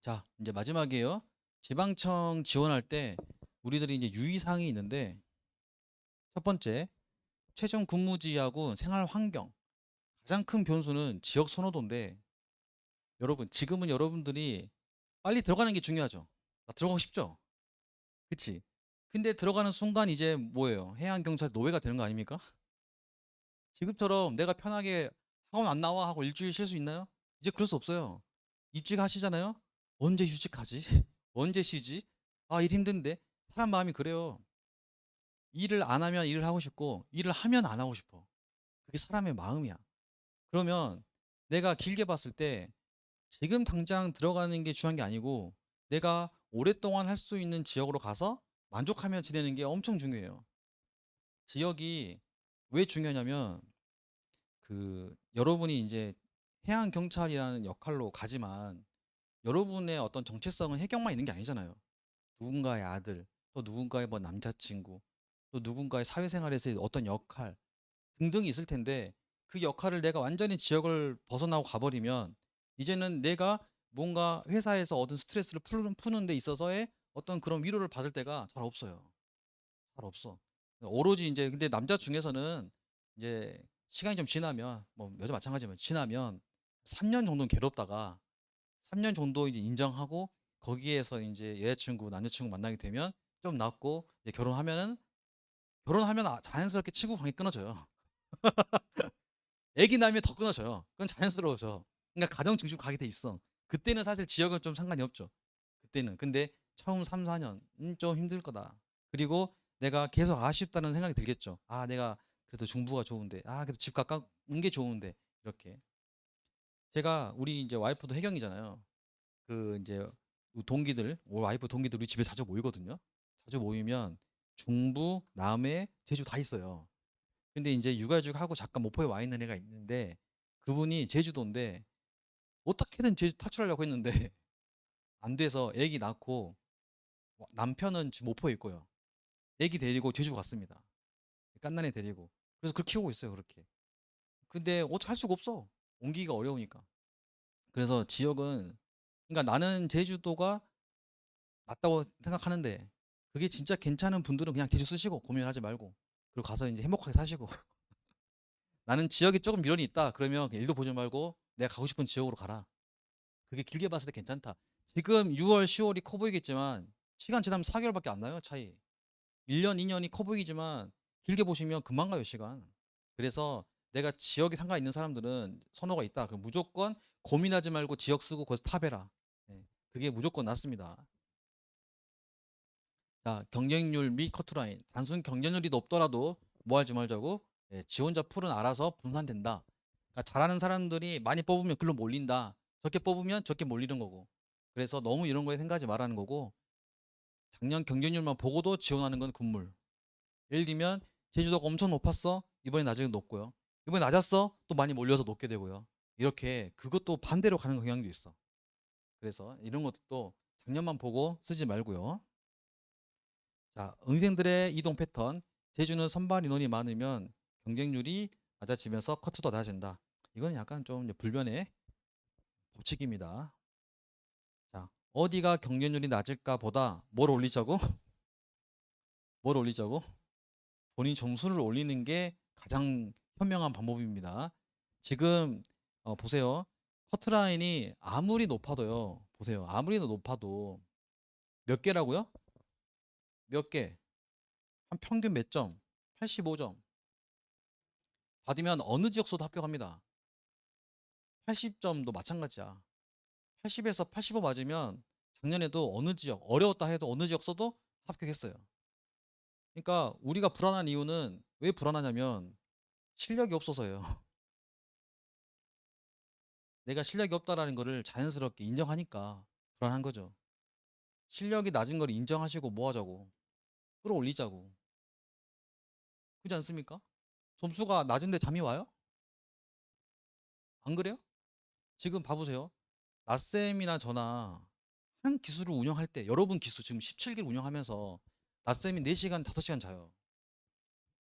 자, 이제 마지막이에요. 지방청 지원할 때 우리들이 이제 유의사항이 있는데 첫 번째, 최종 근무지하고 생활 환경. 가장 큰 변수는 지역 선호도인데 여러분, 지금은 여러분들이 빨리 들어가는 게 중요하죠. 들어가고 싶죠? 그치? 근데 들어가는 순간 이제 뭐예요? 해양경찰 노예가 되는 거 아닙니까? 지금처럼 내가 편하게 학원 안 나와 하고 일주일 쉴 수 있나요? 이제 그럴 수 없어요. 입직 하시잖아요? 언제 휴직하지? 언제 쉬지? 일 힘든데? 사람 마음이 그래요. 일을 안 하면 일을 하고 싶고, 일을 하면 안 하고 싶어. 그게 사람의 마음이야. 그러면 내가 길게 봤을 때 지금 당장 들어가는 게 중요한 게 아니고 내가 오랫동안 할 수 있는 지역으로 가서 만족하며 지내는 게 엄청 중요해요. 지역이 왜 중요하냐면 여러분이 이제 해양 경찰이라는 역할로 가지만 여러분의 어떤 정체성은 해경만 있는 게 아니잖아요. 누군가의 아들 또 누군가의 뭐 남자친구, 또 누군가의 사회생활에서의 어떤 역할 등등이 있을 텐데 그 역할을 내가 완전히 지역을 벗어나고 가버리면 이제는 내가 뭔가 회사에서 얻은 스트레스를 푸는 데 있어서의 어떤 그런 위로를 받을 때가 잘 없어요. 잘 없어. 오로지 이제 근데 남자 중에서는 이제 시간이 좀 지나면 뭐 여자 마찬가지지만 지나면 3년 정도는 괴롭다가 3년 정도 이제 인정하고 거기에서 이제 여자친구, 남자친구 만나게 되면 좀 낫고 이제 결혼하면 자연스럽게 친구 관계 끊어져요. 애기 낳으면 더 끊어져요. 그건 자연스러워져. 그러니까 가정 중심 가게 돼 있어. 그때는 사실 지역은 좀 상관이 없죠. 그때는. 근데 처음 3, 4년 좀 힘들 거다. 그리고 내가 계속 아쉽다는 생각이 들겠죠. 아, 내가 그래도 중부가 좋은데. 아, 그래도 집 가까운 게 좋은데. 이렇게. 제가 우리 이제 와이프도 해경이잖아요. 그 이제 동기들, 와이프 동기들 우리 집에 자주 모이거든요. 자주 모이면 중부, 남해, 제주 다 있어요. 근데 이제 육아휴직하고 잠깐 목포에 와 있는 애가 있는데 그분이 제주도인데 어떻게든 제주 탈출하려고 했는데 안 돼서 애기 낳고 남편은 지금 목포에 있고요. 애기 데리고 제주 갔습니다. 깐난애 데리고. 그래서 그렇게 키우고 있어요, 그렇게. 근데 어떻게 할 수가 없어. 옮기기가 어려우니까. 그래서 지역은 그러니까 나는 제주도가 낫다고 생각하는데 그게 진짜 괜찮은 분들은 그냥 제주 쓰시고 고민하지 말고 그리고 가서 이제 행복하게 사시고 나는 지역에 조금 미련이 있다. 그러면 일도 보지 말고 내가 가고 싶은 지역으로 가라. 그게 길게 봤을 때 괜찮다. 지금 6월, 10월이 커 보이겠지만 시간 지나면 4개월밖에 안 나요, 차이. 1년, 2년이 커 보이지만 길게 보시면 금방 가요, 시간. 그래서 내가 지역에 상가 있는 사람들은 선호가 있다. 그럼 무조건 고민하지 말고 지역 쓰고 거기서 탑해라. 네, 그게 무조건 낫습니다. 자, 경쟁률 및 커트라인. 단순 경쟁률이 높더라도 뭐 하지 말자고? 예, 지원자 풀은 알아서 분산된다. 그러니까 잘하는 사람들이 많이 뽑으면 글로 몰린다. 적게 뽑으면 적게 몰리는 거고. 그래서 너무 이런 거에 생각하지 말라는 거고. 작년 경쟁률만 보고도 지원하는 건 군물. 예를 들면 제주도가 엄청 높았어. 이번에 나중에 높고요. 이번에 낮았어. 또 많이 몰려서 높게 되고요. 이렇게 그것도 반대로 가는 경향도 있어. 그래서 이런 것도 작년만 보고 쓰지 말고요. 자, 응생들의 이동 패턴. 제주는 선발 인원이 많으면 경쟁률이 낮아지면서 커트도 낮아진다. 이건 약간 좀 불변의 법칙입니다. 자, 어디가 경쟁률이 낮을까 보다 뭘 올리자고? 뭘 올리자고? 본인 점수를 올리는 게 가장 현명한 방법입니다. 지금 보세요. 커트라인이 아무리 높아도요. 보세요. 아무리 높아도 몇 개라고요? 몇 개? 한 평균 몇 점? 85점. 받으면 어느 지역서도 합격합니다. 80점도 마찬가지야. 80에서 85 맞으면 작년에도 어느 지역, 어려웠다 해도 어느 지역 써도 합격했어요. 그러니까 우리가 불안한 이유는 왜 불안하냐면 실력이 없어서예요. 내가 실력이 없다라는 거를 자연스럽게 인정하니까 불안한 거죠. 실력이 낮은 걸 인정하시고 뭐 하자고. 끌어올리자고. 그렇지 않습니까? 점수가 낮은데 잠이 와요? 안 그래요? 지금 봐보세요. 나쌤이나 저나 한 기술을 운영할 때 여러분 기수 지금 17개를 운영하면서 나쌤이 4시간, 5시간 자요.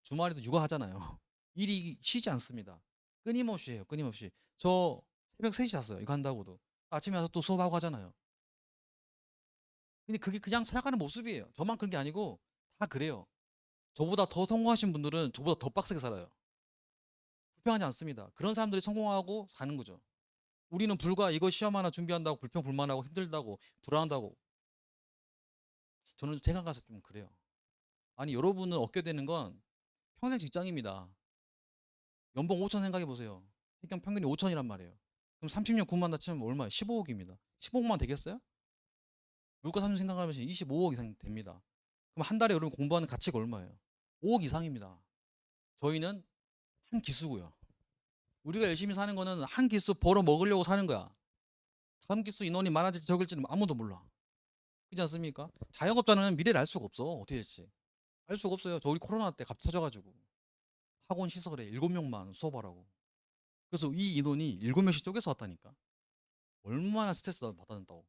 주말에도 육아하잖아요. 일이 쉬지 않습니다. 끊임없이 해요. 끊임없이. 저 새벽 3시 잤어요. 이거 한다고도. 아침에 와서 또 수업하고 하잖아요. 근데 그게 그냥 살아가는 모습이에요. 저만 그런 게 아니고 다 그래요. 저보다 더 성공하신 분들은 저보다 더 빡세게 살아요. 불평하지 않습니다. 그런 사람들이 성공하고 사는 거죠. 우리는 불과 이거 시험 하나 준비한다고 불평 불만하고 힘들다고 불안하다고 저는 생각해서 좀 그래요. 아니 여러분은 얻게 되는 건 평생 직장입니다. 연봉 5천 생각해 보세요. 해경 평균이 5천이란 말이에요. 그럼 30년 9만 다 치면 얼마예요? 15억입니다. 15억만 되겠어요? 물가 30 생각하면 25억 이상 됩니다. 그럼 한 달에 여러분 공부하는 가치가 얼마예요? 5억 이상입니다. 저희는 한 기수고요. 우리가 열심히 사는 거는 한 기수 벌어 먹으려고 사는 거야. 다음 기수 인원이 많아질지 적을지는 아무도 몰라. 그렇지 않습니까? 자영업자는 미래를 알 수가 없어. 어떻게 될지. 알 수가 없어요. 저 우리 코로나 때 갑자기 터져가지고 학원 시설에 7명만 수업하라고. 그래서 이 인원이 7명씩 쪼개서 왔다니까. 얼마나 스트레스 받았다고.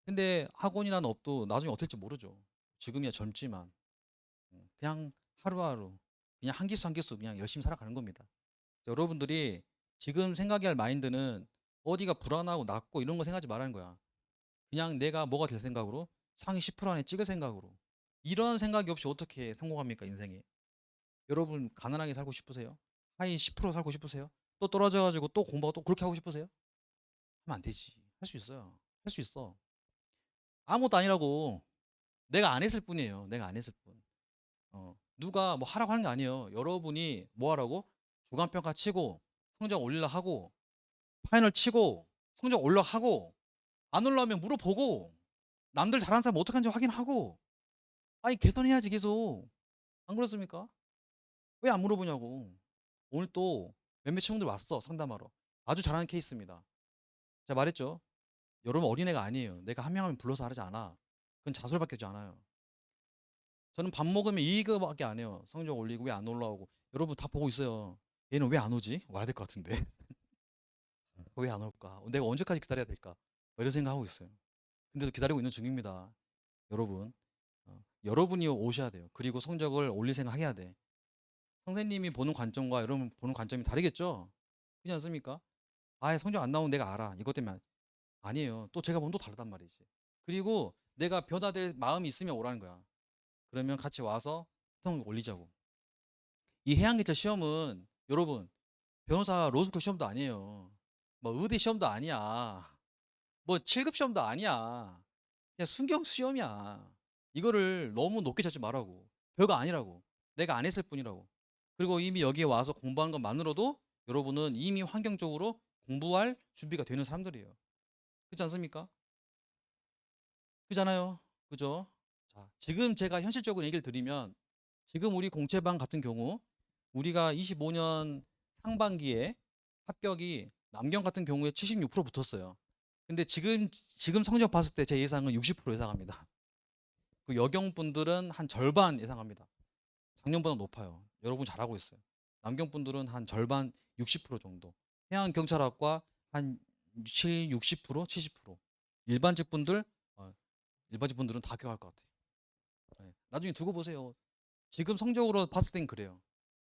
근데 학원이라는 업도 나중에 어떨지 모르죠. 지금이야 젊지만 그냥 하루하루 그냥 한 기수 한 기수 그냥 열심히 살아가는 겁니다. 여러분들이 지금 생각해야 할 마인드는 어디가 불안하고 낮고 이런 거 생각하지 말라는 거야. 그냥 내가 뭐가 될 생각으로 상위 10% 안에 찍을 생각으로 이런 생각이 없이 어떻게 성공합니까 인생에? 여러분 가난하게 살고 싶으세요? 하위 10% 살고 싶으세요? 또 떨어져가지고 또 공부하고 또 그렇게 하고 싶으세요? 하면 안 되지. 할 수 있어요. 할 수 있어. 아무것도 아니라고. 내가 안 했을 뿐이에요. 내가 안 했을 뿐. 누가 뭐 하라고 하는 게 아니에요. 여러분이 뭐 하라고? 주간평가 치고 성적 올리려 하고 파이널 치고 성적 올려 하고 안 올라오면 물어보고 남들 잘하는 사람 어떻게 하는지 확인하고 아니 개선해야지 계속. 안 그렇습니까? 왜 안 물어보냐고. 오늘 또 몇몇 친구들 왔어 상담하러. 아주 잘하는 케이스입니다. 제가 말했죠. 여러분 어린애가 아니에요. 내가 한 명하면 불러서 하지 않아. 그건 자술밖에 되지 않아요. 저는 밥 먹으면 이거밖에 안 해요. 성적 올리고 왜 안 올라오고. 여러분 다 보고 있어요. 얘는 왜 안 오지? 와야 될 것 같은데. 왜 안 올까? 내가 언제까지 기다려야 될까? 이런 생각하고 있어요. 근데도 기다리고 있는 중입니다. 여러분. 여러분이 오셔야 돼요. 그리고 성적을 올릴 생각 해야 돼. 선생님이 보는 관점과 여러분 보는 관점이 다르겠죠? 그렇지 않습니까? 아, 성적 안 나오는 내가 알아. 이것 때문에 아니에요. 또 제가 보면 또 다르단 말이지. 그리고 내가 변화될 마음이 있으면 오라는 거야. 그러면 같이 와서 성적 올리자고. 이 해양경찰 시험은 여러분 변호사 로스쿨 시험도 아니에요. 뭐 의대 시험도 아니야. 뭐 7급 시험도 아니야. 그냥 순경 시험이야. 이거를 너무 높게 잡지 말라고. 별거 아니라고. 내가 안 했을 뿐이라고. 그리고 이미 여기에 와서 공부한 것만으로도 여러분은 이미 환경적으로 공부할 준비가 되는 사람들이에요. 그렇지 않습니까? 그잖아요. 그죠? 자, 지금 제가 현실적으로 얘기를 드리면 지금 우리 공채반 같은 경우 우리가 25년 상반기에 합격이 남경 같은 경우에 76% 붙었어요. 근데 지금 성적 봤을 때 제 예상은 60% 예상합니다. 그 여경 분들은 한 절반 예상합니다. 작년보다 높아요. 여러분 잘하고 있어요. 남경 분들은 한 절반 60% 정도. 해양 경찰학과 한 7, 60%, 70%. 일반직 분들 일반직 분들은 다 합격할 것 같아요. 네. 나중에 두고 보세요. 지금 성적으로 봤을 땐 그래요.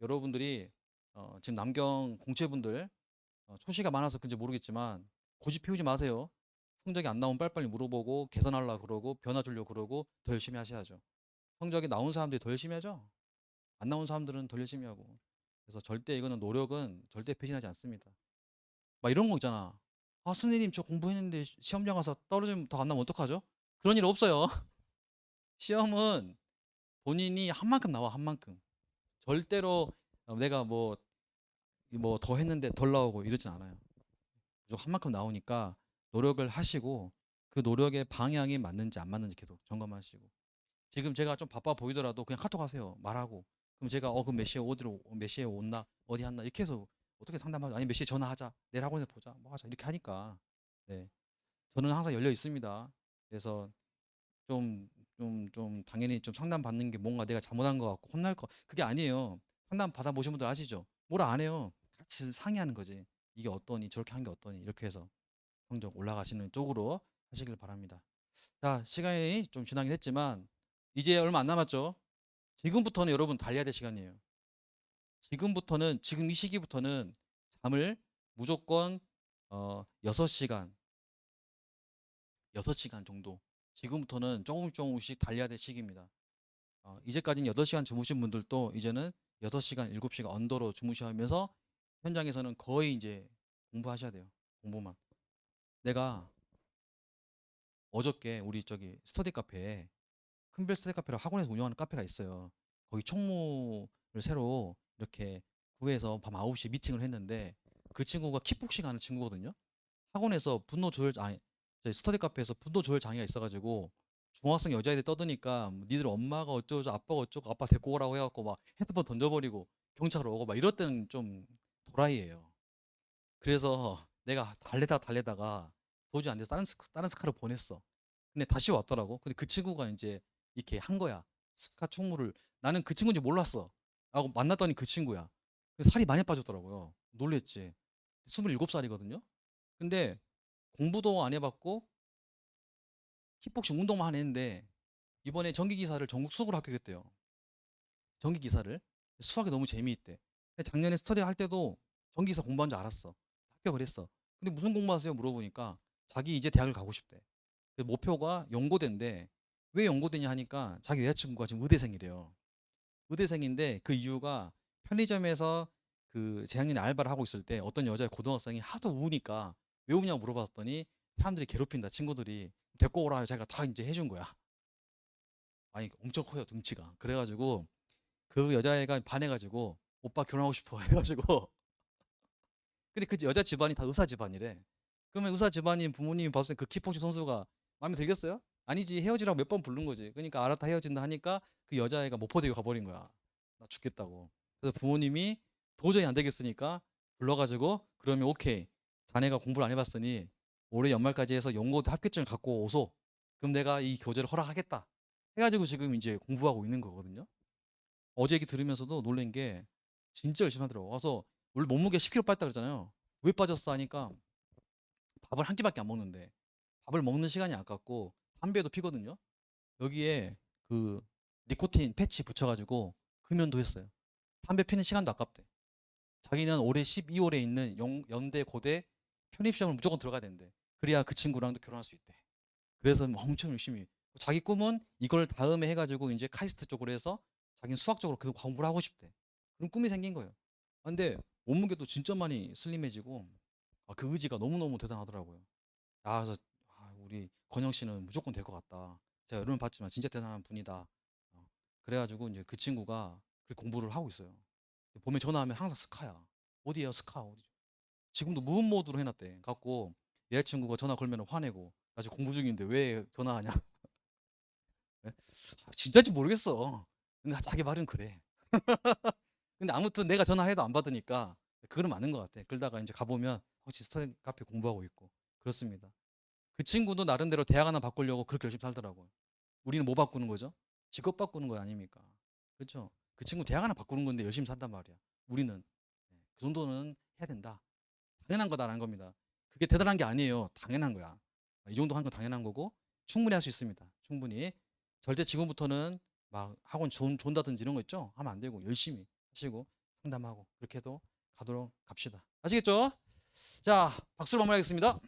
여러분들이 지금 남경 공채분들 초시가 많아서 그런지 모르겠지만 고집 피우지 마세요. 성적이 안 나오면 빨리빨리 물어보고 개선하려고 그러고 변화 주려고 그러고 더 열심히 하셔야죠. 성적이 나온 사람들이 더 열심히 하죠. 안 나온 사람들은 덜 열심히 하고. 그래서 절대 이거는 노력은 절대 배신하지 않습니다. 막 이런 거 있잖아. 아, 선생님 저 공부했는데 시험장 가서 떨어지면 더 안 나면 어떡하죠? 그런 일 없어요. 시험은 본인이 한 만큼 나와 한 만큼. 절대로 내가 뭐 더 했는데 덜 나오고 이러진 않아요. 무조건 한 만큼 나오니까 노력을 하시고 그 노력의 방향이 맞는지 안 맞는지 계속 점검하시고. 지금 제가 좀 바빠 보이더라도 그냥 카톡 하세요. 말하고. 그럼 제가 그럼 몇 시에 어디로 몇 시에 온나 어디 한나 이렇게 해서 어떻게 상담하죠? 아니 몇 시에 전화하자. 내일 학원에서 보자. 뭐 하자. 이렇게 하니까. 네. 저는 항상 열려 있습니다. 그래서 좀 당연히 좀 상담 받는 게 뭔가 내가 잘못한 것 같고 혼날 거 그게 아니에요. 상담 받아보신 분들 아시죠? 뭐라 안 해요. 같이 상의하는 거지. 이게 어떠니 저렇게 한 게 어떠니 이렇게 해서 성적 올라가시는 쪽으로 하시길 바랍니다. 자, 시간이 좀 지나긴 했지만 이제 얼마 안 남았죠? 지금부터는 여러분 달려야 될 시간이에요. 지금부터는 지금 이 시기부터는 잠을 무조건 6시간 6시간 정도 지금부터는 조금씩 달려야 될 시기입니다. 이제까지는 8시간 주무신 분들도 이제는 6시간, 7시간 언더로 주무셔면서 현장에서는 거의 이제 공부하셔야 돼요. 공부만. 내가 어저께 우리 저기 스터디 카페에 큰별 스터디 카페라고 학원에서 운영하는 카페가 있어요. 거기 총무를 새로 이렇게 구해서 밤 9시에 미팅을 했는데 그 친구가 킥복싱 하는 친구거든요. 학원에서 분노 조절 아니 저희 스터디 카페에서 분노 조절 장애가 있어가지고 중학생 여자애들 떠드니까 뭐 니들 엄마가 어쩌고 아빠가 어쩌고 아빠 데리고 오라고 해갖고 막 핸드폰 던져버리고 경찰 오고 막 이럴 때는 좀 도라이예요. 그래서 내가 달래다가 도저히 안 돼서 다른 스카를 보냈어. 근데 다시 왔더라고. 근데 그 친구가 이제 이렇게 한 거야. 스카 총무를 나는 그 친구인지 몰랐어. 하고 만났더니 그 친구야. 그래서 살이 많이 빠졌더라고요. 놀랬지. 27살이거든요. 근데 공부도 안 해봤고 킥복싱 운동만 했는데 이번에 전기기사를 전국 수업으로 합격했대요. 전기기사를. 수학이 너무 재미있대. 근데 작년에 스터디 할 때도 전기기사 공부한 줄 알았어. 합격을 했어. 근데 무슨 공부하세요? 물어보니까 자기 이제 대학을 가고 싶대. 그 목표가 연고대인데 왜 연고대냐 하니까 자기 여자친구가 지금 의대생이래요. 의대생인데 그 이유가 편의점에서 그 재학년에 알바를 하고 있을 때 어떤 여자 고등학생이 하도 우니까 왜 우냐고 물어봤더니 사람들이 괴롭힌다 친구들이 데리고 오라 자기가 다 이제 해준 거야. 아니 엄청 커요 등치가. 그래가지고 그 여자애가 반해가지고 오빠 결혼하고 싶어 해가지고 근데 그 여자 집안이 다 의사 집안이래. 그러면 의사 집안인 부모님이 봤을 때 그 키포츠 선수가 마음에 들겠어요? 아니지 헤어지라고 몇 번 부른 거지. 그러니까 알았다 헤어진다 하니까 그 여자애가 목포대교 가버린 거야. 나 죽겠다고. 그래서 부모님이 도저히 안 되겠으니까 불러가지고 그러면 오케이. 자네가 공부를 안 해봤으니 올해 연말까지 해서 연고대 합격증을 갖고 오소. 그럼 내가 이 교재를 허락하겠다. 해가지고 지금 이제 공부하고 있는 거거든요. 어제 얘기 들으면서도 놀란 게 진짜 열심히 하더라고. 와서 원래 몸무게 10kg 빠졌다 그랬잖아요. 왜 빠졌어 하니까 밥을 한 끼밖에 안 먹는데 밥을 먹는 시간이 아깝고 담배도 피거든요. 여기에 그 니코틴 패치 붙여가지고 금연도 했어요. 담배 피는 시간도 아깝대. 자기는 올해 12월에 있는 연대 고대 편입시험을 무조건 들어가야 된대. 그래야 그 친구랑도 결혼할 수 있대. 그래서 엄청 열심히. 자기 꿈은 이걸 다음에 해가지고 이제 카이스트 쪽으로 해서 자기는 수학적으로 계속 공부를 하고 싶대. 그런 꿈이 생긴 거예요. 근데 몸무게도 진짜 많이 슬림해지고 그 의지가 너무너무 대단하더라고요. 그래서 우리 건영 씨는 무조건 될 것 같다. 제가 여러분 봤지만 진짜 대단한 분이다. 그래가지고 이제 그 친구가 그렇게 공부를 하고 있어요. 봄에 전화하면 항상 스카야. 어디에요? 스카 어디? 지금도 무음 모드로 해놨대. 갖고 여자친구가 전화 걸면 화내고 나 지금 공부 중인데 왜 전화하냐? 네? 진짜인지 모르겠어. 근데 자기 말은 그래. 근데 아무튼 내가 전화해도 안 받으니까 그건 맞는 것 같아. 그러다가 이제 가보면 혹시 스터디 카페 공부하고 있고 그렇습니다. 그 친구도 나름대로 대학 하나 바꾸려고 그렇게 열심히 살더라고요. 우리는 뭐 바꾸는 거죠? 직업 바꾸는 거 아닙니까? 그렇죠? 그 친구 대학 하나 바꾸는 건데 열심히 산단 말이야. 우리는 그 정도는 해야 된다. 당연한 거다라는 겁니다. 그게 대단한 게 아니에요. 당연한 거야. 이 정도 한 건 당연한 거고 충분히 할 수 있습니다. 충분히. 절대 지금부터는 막 학원 존다든지 이런 거 있죠? 하면 안 되고 열심히 하시고 상담하고 그렇게 해도 가도록 갑시다. 아시겠죠? 자, 박수로 마무리하겠습니다.